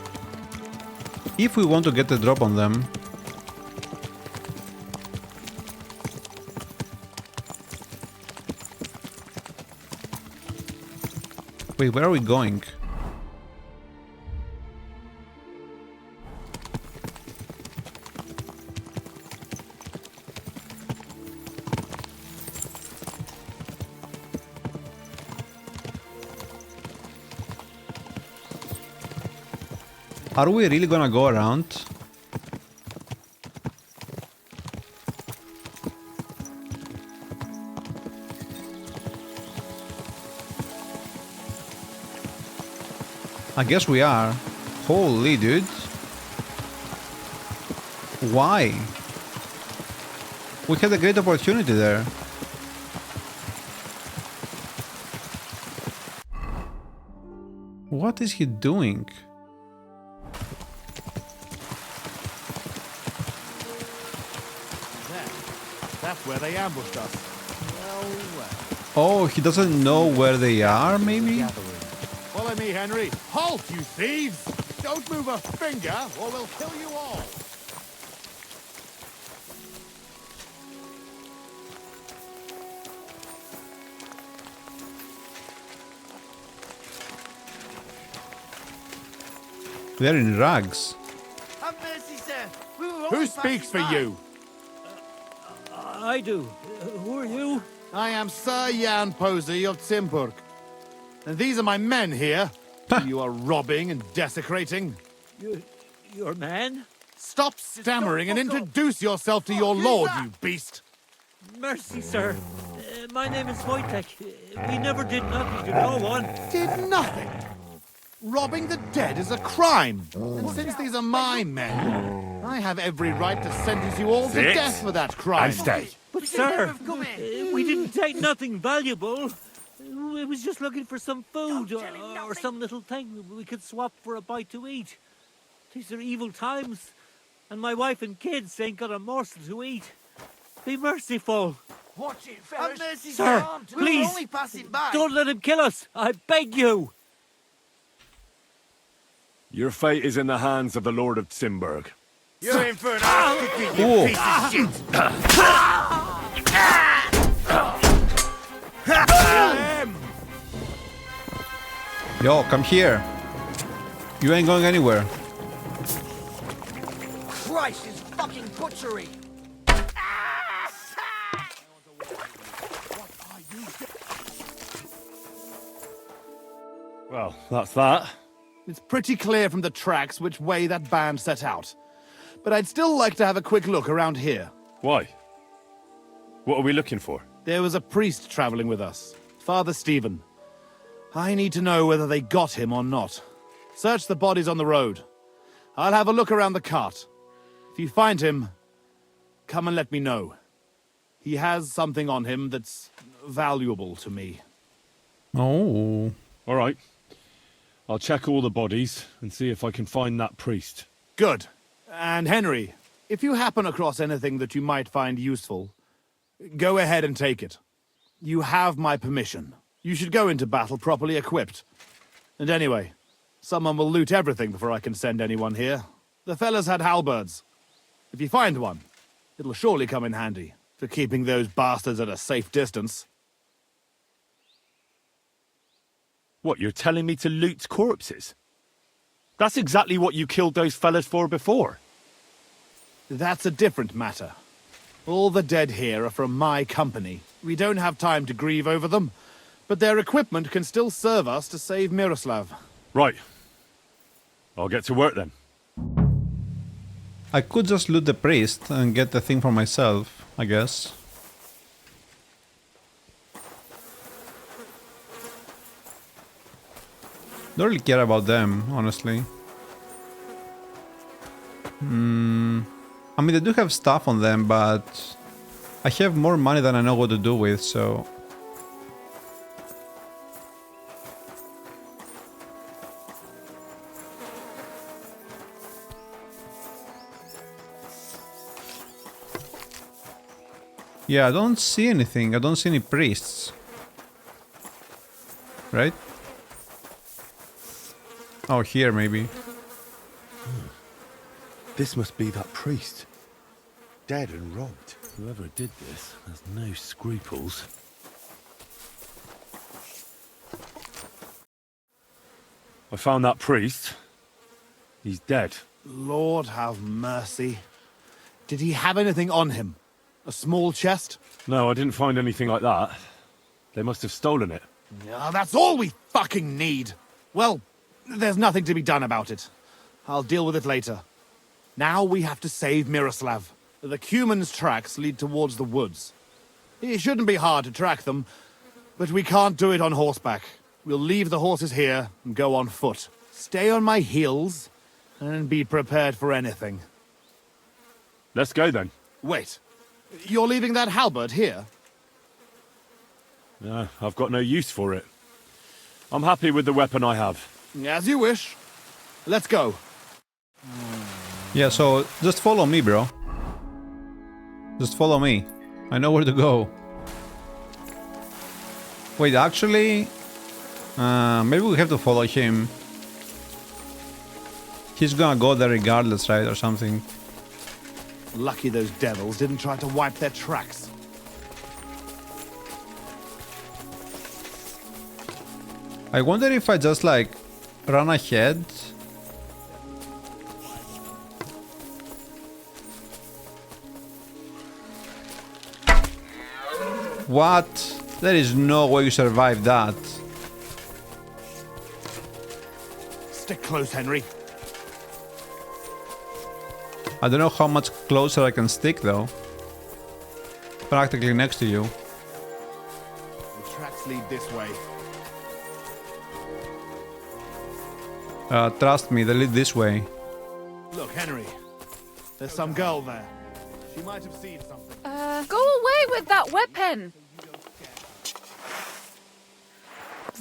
If we want to get the drop on them. Wait, where are we going? Are we really gonna go around? I guess we are. Holy dude. Why? We had a great opportunity there. What is he doing? That's where they ambushed us. Well. Oh, he doesn't know where they are, maybe? Follow me, Henry. Halt, you thieves! Don't move a finger, or we'll kill you all. They're in rags. Have mercy, sir. Who speaks for you? I do. Who are you? I am Sir Jan Posy of Zimburg. And these are my men here. You are robbing and desecrating. Your man? Stop stammering and introduce yourself to your lord, you beast. Mercy, sir. My name is Wojtek. We never did nothing to no one. Did nothing? Robbing the dead is a crime. And since these are my men, I have every right to sentence you all to death for that crime. And stay. But, sir, we didn't take nothing valuable. We was just looking for some food or some little thing we could swap for a bite to eat. These are evil times, and my wife and kids ain't got a morsel to eat. Be merciful. Watch it, fellas. Have mercy, Sir, please, only passing by. don't let him kill us. I beg you. Your fate is in the hands of the Lord of Zimburg. You're in for an ass kicking, you piece of shit. Yo, come here. You ain't going anywhere. Christ, it's fucking butchery. Well, that's that. It's pretty clear from the tracks which way that band set out. But I'd still like to have a quick look around here. Why? What are we looking for? There was a priest traveling with us, Father Stephen. I need to know whether they got him or not. Search the bodies on the road. I'll have a look around the cart. If you find him, come and let me know. He has something on him that's valuable to me. Oh. All right. I'll check all the bodies and see if I can find that priest. Good. And Henry, if you happen across anything that you might find useful, go ahead and take it. You have my permission. You should go into battle properly equipped. And anyway, someone will loot everything before I can send anyone here. The fellas had halberds. If you find one, it'll surely come in handy for keeping those bastards at a safe distance. What, you're telling me to loot corpses? That's exactly what you killed those fellas for before. That's a different matter. All the dead here are from my company. We don't have time to grieve over them, but their equipment can still serve us to save Miroslav. Right. I'll get to work then. I could just loot the priest and get the thing for myself, I guess. Don't really care about them, honestly. I mean, they do have stuff on them, but I have more money than I know what to do with, so... Yeah, I don't see anything. I don't see any priests. Right? Oh, here maybe. This must be that priest. Dead and robbed. Whoever did this has no scruples. I found that priest. He's dead. Lord have mercy. Did he have anything on him? A small chest? No, I didn't find anything like that. They must have stolen it. Yeah, that's all we fucking need. Well, there's nothing to be done about it. I'll deal with it later. Now we have to save Miroslav. The Cuman's tracks lead towards the woods. It shouldn't be hard to track them, but we can't do it on horseback. We'll leave the horses here and go on foot. Stay on my heels and be prepared for anything. Let's go then. Wait. You're leaving that halberd here? No, I've got no use for it. I'm happy with the weapon I have. As you wish. Let's go. Yeah, so just follow me, bro. Just follow me. I know where to go. Wait, actually... maybe we have to follow him. He's gonna go there regardless, right? Or something. Lucky those devils didn't try to wipe their tracks. I wonder if I just, like, run ahead. What? There is no way you survive that. Stick close, Henry. I don't know how much closer I can stick, though. Practically next to you. The tracks lead this way. Trust me, they lead this way. Look, Henry. There's some girl there. She might have seen something. Go away with that weapon!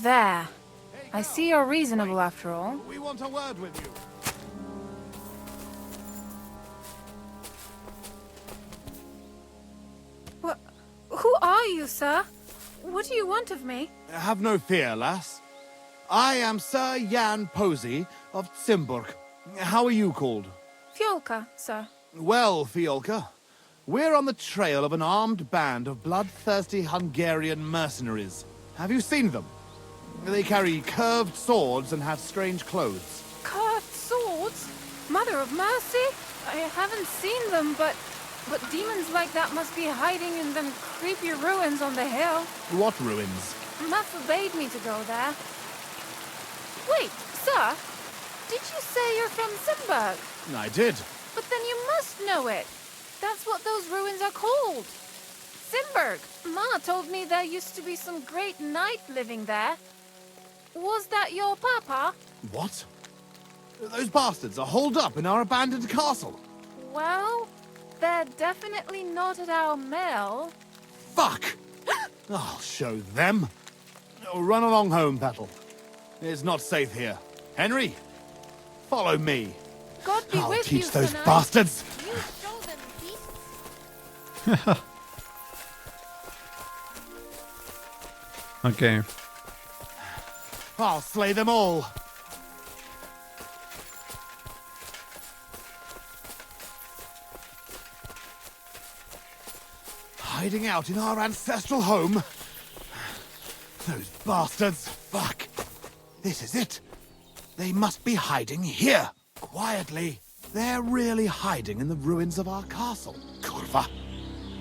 There. I see you're reasonable after all. We want a word with you. Who are you, sir? What do you want of me? Have no fear, lass. I am Sir Jan Posy of Zimburg. How are you called? Fiolka, sir. Well, Fiolka, we're on the trail of an armed band of bloodthirsty Hungarian mercenaries. Have you seen them? They carry curved swords and have strange clothes. Curved swords? Mother of mercy? I haven't seen them, but demons like that must be hiding in them creepy ruins on the hill. What ruins? Ma forbade me to go there. Wait, sir, did you say you're from Zimburg? I did. But then you must know it. That's what those ruins are called. Zimburg. Ma told me there used to be some great knight living there. Was that your papa? What? Those bastards are holed up in our abandoned castle. Well, they're definitely not at our mill. Fuck! I'll show them. Run along home, Petal. It's not safe here. Henry, follow me. God be I'll with teach you, those Sir Knight. bastards. You stole them, beast. Okay. I'll slay them all. Hiding out in our ancestral home? Those bastards! Fuck! This is it! They must be hiding here! Quietly! They're really hiding in the ruins of our castle. Kurva!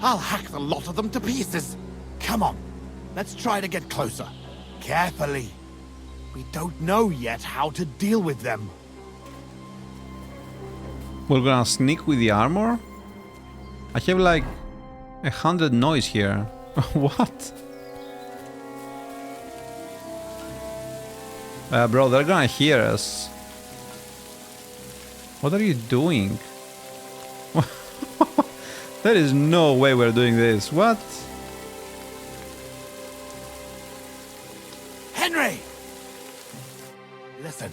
I'll hack the lot of them to pieces! Come on! Let's try to get closer. Carefully. We don't know yet how to deal with them. We're gonna sneak with the armor? I have like 100 noise here. What? Bro, they're gonna hear us. What are you doing? There is no way we're doing this. What? Henry! Listen,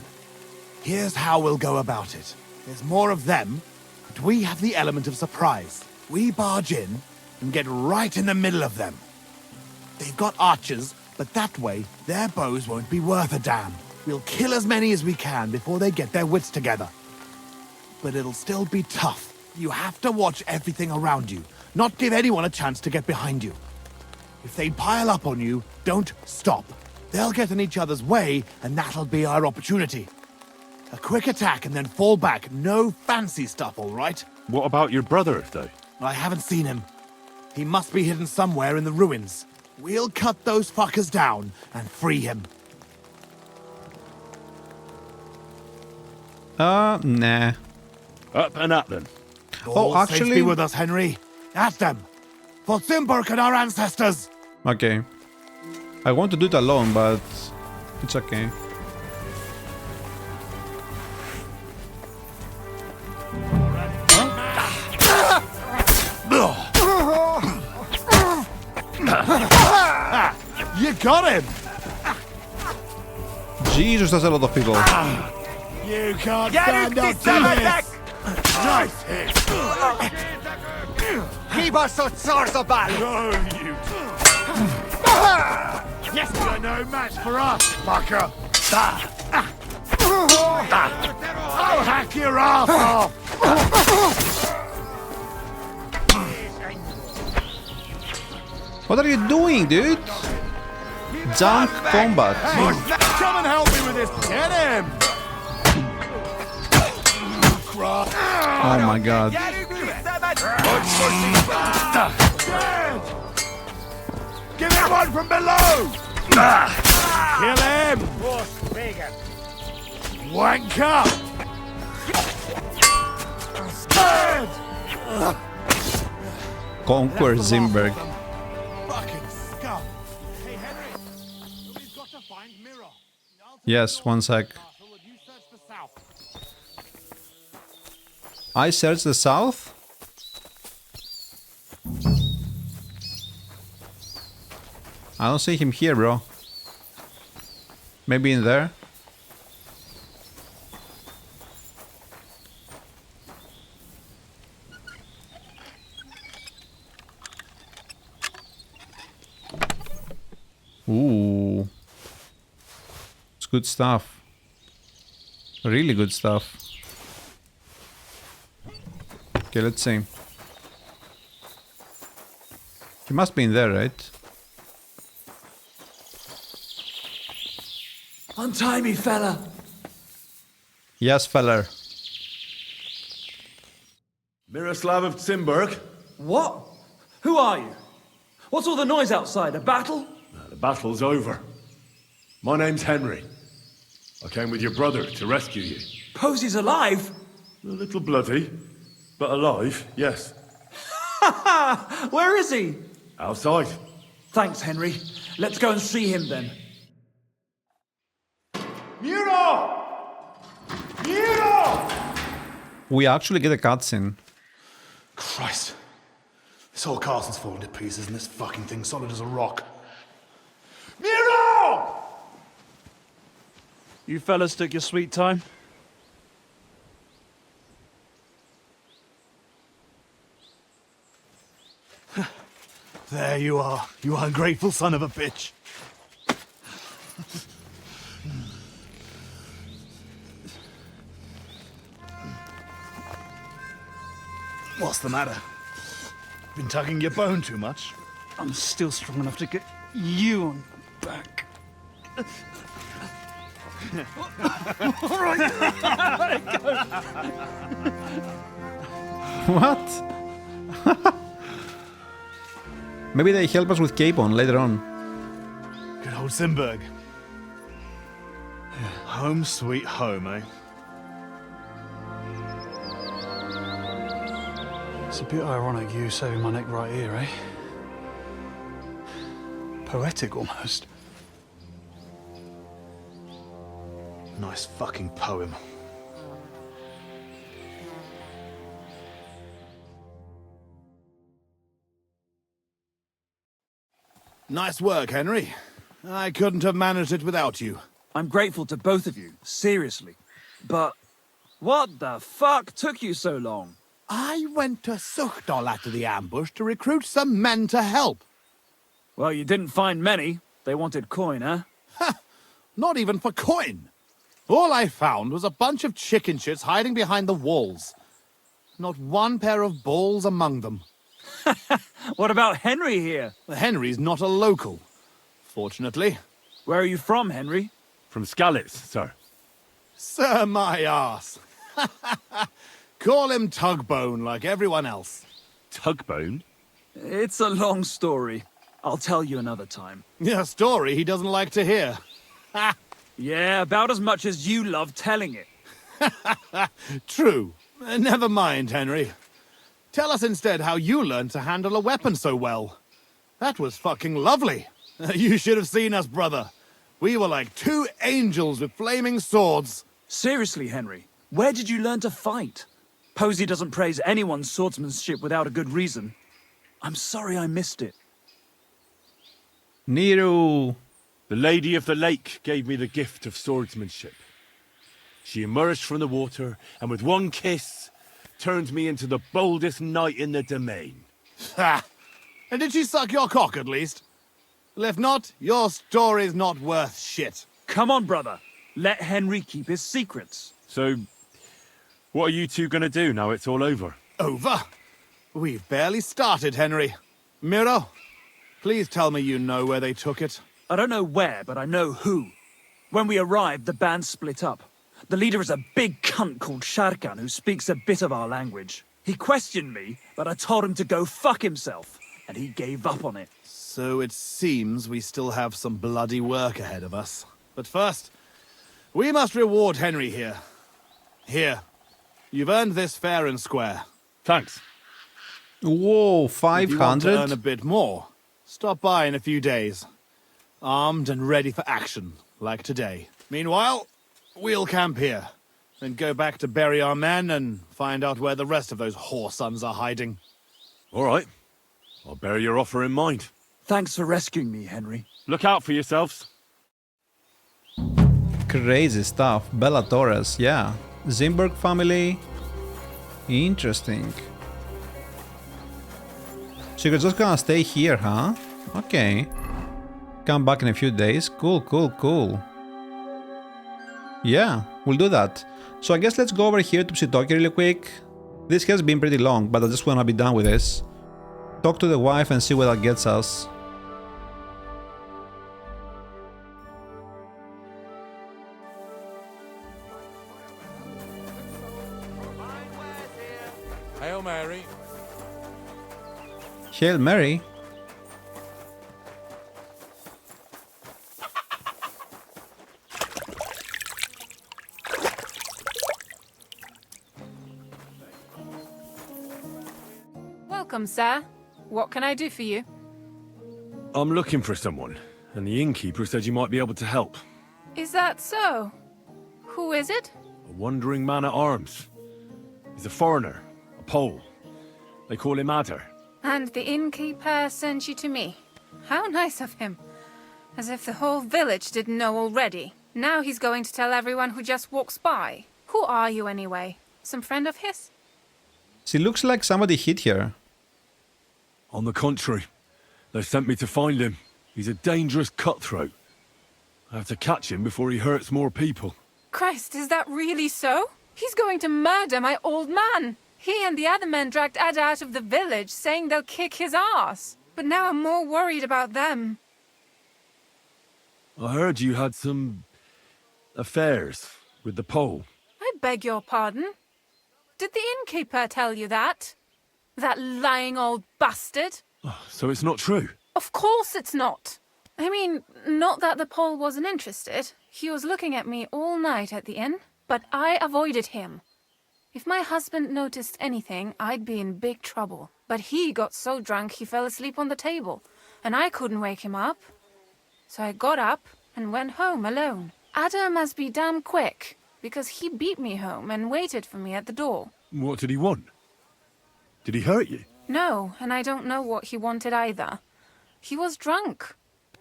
here's how we'll go about it. There's more of them, but we have the element of surprise. We barge in and get right in the middle of them. They've got archers, but that way their bows won't be worth a damn. We'll kill as many as we can before they get their wits together. But it'll still be tough. You have to watch everything around you, not give anyone a chance to get behind you. If they pile up on you, don't stop. They'll get in each other's way, and that'll be our opportunity. A quick attack and then fall back. No fancy stuff, all right? What about your brother, though? I haven't seen him. He must be hidden somewhere in the ruins. We'll cut those fuckers down and free him. Nah. Up and at them. All actually... safety with us, Henry. At them. For Zimburg and our ancestors. Okay. I want to do it alone, but it's okay. got him! Jesus, that's a lot of people. You can't stand up to this! Nice hit! Keep us so swords of battle! No, you... Yes, you're no match for us, fucker! I'll hack your ass off! What are you doing, dude? Junk combat. Hey, come and help me with this. Get him! Oh my god. Give him one from below! Kill him! Wanker! Conquer Zimburg. Fucking scum! Hey, Henry, we've got to find Mirror. Yes, one sec. I search the south? I don't see him here, bro. Maybe in there? Ooh. It's good stuff. Really good stuff. Okay, let's see. He must be in there, right? Untie me, fella. Yes, feller. Miroslav of Zimburg? What? Who are you? What's all the noise outside? A battle? The battle's over. My name's Henry. I came with your brother to rescue you. Posy's alive? A little bloody, but alive, yes. Where is he? Outside. Thanks, Henry. Let's go and see him then. Miro! Miro! We actually get a cutscene. Christ. This whole castle's falling to pieces and this fucking thing's solid as a rock. Miro! You fellas took your sweet time? There you are, you ungrateful son of a bitch. What's the matter? Been tugging your bone too much? I'm still strong enough to get you on back. All right. What? Maybe they help us with Capon later on. Good old Zimburg. Home sweet home, eh? It's a bit ironic you saving my neck right here, eh? Poetic almost. Nice fucking poem. Nice work, Henry. I couldn't have managed it without you. I'm grateful to both of you, seriously. But what the fuck took you so long? I went to Suchdol after the ambush to recruit some men to help. Well, you didn't find many. They wanted coin, huh? Ha! Not even for coin. All I found was a bunch of chicken shits hiding behind the walls. Not one pair of balls among them. What about Henry here? Henry's not a local, fortunately. Where are you from, Henry? From Skalitz, sir. Sir, my arse. Call him Tugbone like everyone else. Tugbone? It's a long story. I'll tell you another time. A story he doesn't like to hear. Yeah, about as much as you love telling it. True. Never mind, Henry. Tell us instead how you learned to handle a weapon so well. That was fucking lovely. You should have seen us, brother. We were like two angels with flaming swords. Seriously, Henry, where did you learn to fight? Posy doesn't praise anyone's swordsmanship without a good reason. I'm sorry I missed it. Nero. The Lady of the Lake gave me the gift of swordsmanship. She emerged from the water, and with one kiss, turned me into the boldest knight in the domain. Ha! And did she suck your cock, at least? Well, if not, your story's not worth shit. Come on, brother. Let Henry keep his secrets. So, what are you two gonna do now it's all over? Over? We've barely started, Henry. Miro, please tell me you know where they took it. I don't know where, but I know who. When we arrived, the band split up. The leader is a big cunt called Sharkan who speaks a bit of our language. He questioned me, but I told him to go fuck himself, and he gave up on it. So it seems we still have some bloody work ahead of us. But first, we must reward Henry here. Here. You've earned this fair and square. Thanks. Whoa, If you want to 500? earn a bit more, stop by in a few days. Armed and ready for action, like today. Meanwhile, we'll camp here. Then go back to bury our men and find out where the rest of those whoresons are hiding. All right. I'll bear your offer in mind. Thanks for rescuing me, Henry. Look out for yourselves. Crazy stuff. Belatores, yeah. Zimburg family. Interesting. So you're just gonna stay here, huh? Okay. Come back in a few days. Cool, cool, cool. Yeah, we'll do that. So I guess let's go over here to Psitoki really quick. This has been pretty long, but I just wanna be done with this. Talk to the wife and see where that gets us. Hail Mary. Hail Mary. Welcome, sir. What can I do for you? I'm looking for someone, and the innkeeper said you might be able to help. Is that so? Who is it? A wandering man-at-arms. He's a foreigner, a Pole. They call him Adder. And the innkeeper sent you to me. How nice of him. As if the whole village didn't know already. Now he's going to tell everyone who just walks by. Who are you anyway? Some friend of his? She looks like somebody hit her. On the contrary, they sent me to find him. He's a dangerous cutthroat. I have to catch him before he hurts more people. Christ, is that really so? He's going to murder my old man. He and the other men dragged Ada out of the village, saying they'll kick his ass. But now I'm more worried about them. I heard you had some affairs with the Pole. I beg your pardon? Did the innkeeper tell you that? That lying old bastard? So it's not true? Of course it's not. I mean, not that the Pole wasn't interested. He was looking at me all night at the inn, but I avoided him. If my husband noticed anything, I'd be in big trouble. But he got so drunk he fell asleep on the table, and I couldn't wake him up. So I got up and went home alone. Ada must be damn quick, because he beat me home and waited for me at the door. What did he want? Did he hurt you? No, and I don't know what he wanted either. He was drunk,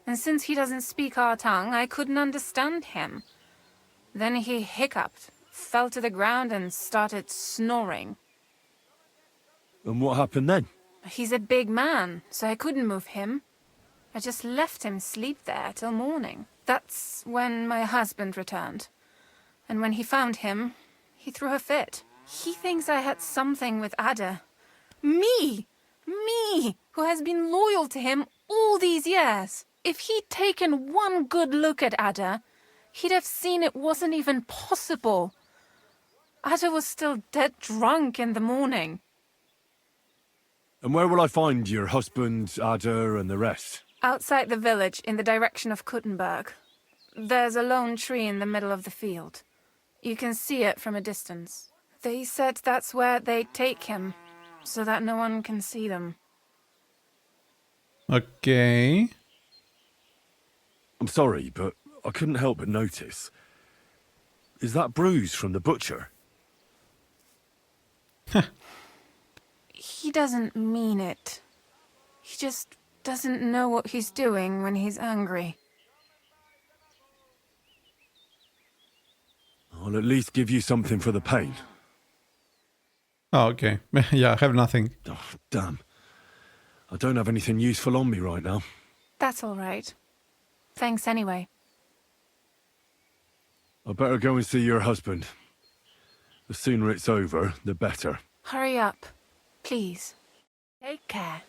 and since he doesn't speak our tongue, I couldn't understand him. Then he hiccuped, fell to the ground and started snoring. And what happened then? He's a big man, so I couldn't move him. I just left him sleep there till morning. That's when my husband returned. And when he found him, he threw a fit. He thinks I had something with Ada. Me! Me! Who has been loyal to him all these years. If he'd taken one good look at Ada, he'd have seen it wasn't even possible. Ada was still dead drunk in the morning. And where will I find your husband, Ada, and the rest? Outside the village, in the direction of Kuttenberg. There's a lone tree in the middle of the field. You can see it from a distance. They said that's where they'd take him, so that no one can see them. Okay. I'm sorry, but I couldn't help but notice. Is that bruise from the butcher? He doesn't mean it. He just doesn't know what he's doing when he's angry. I'll at least give you something for the pain. Oh, okay. Yeah, I have nothing. Oh, damn. I don't have anything useful on me right now. That's all right. Thanks anyway. I better go and see your husband. The sooner it's over, the better. Hurry up, please. Take care.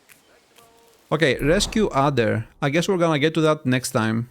Okay, rescue Adder. I guess we're gonna get to that next time.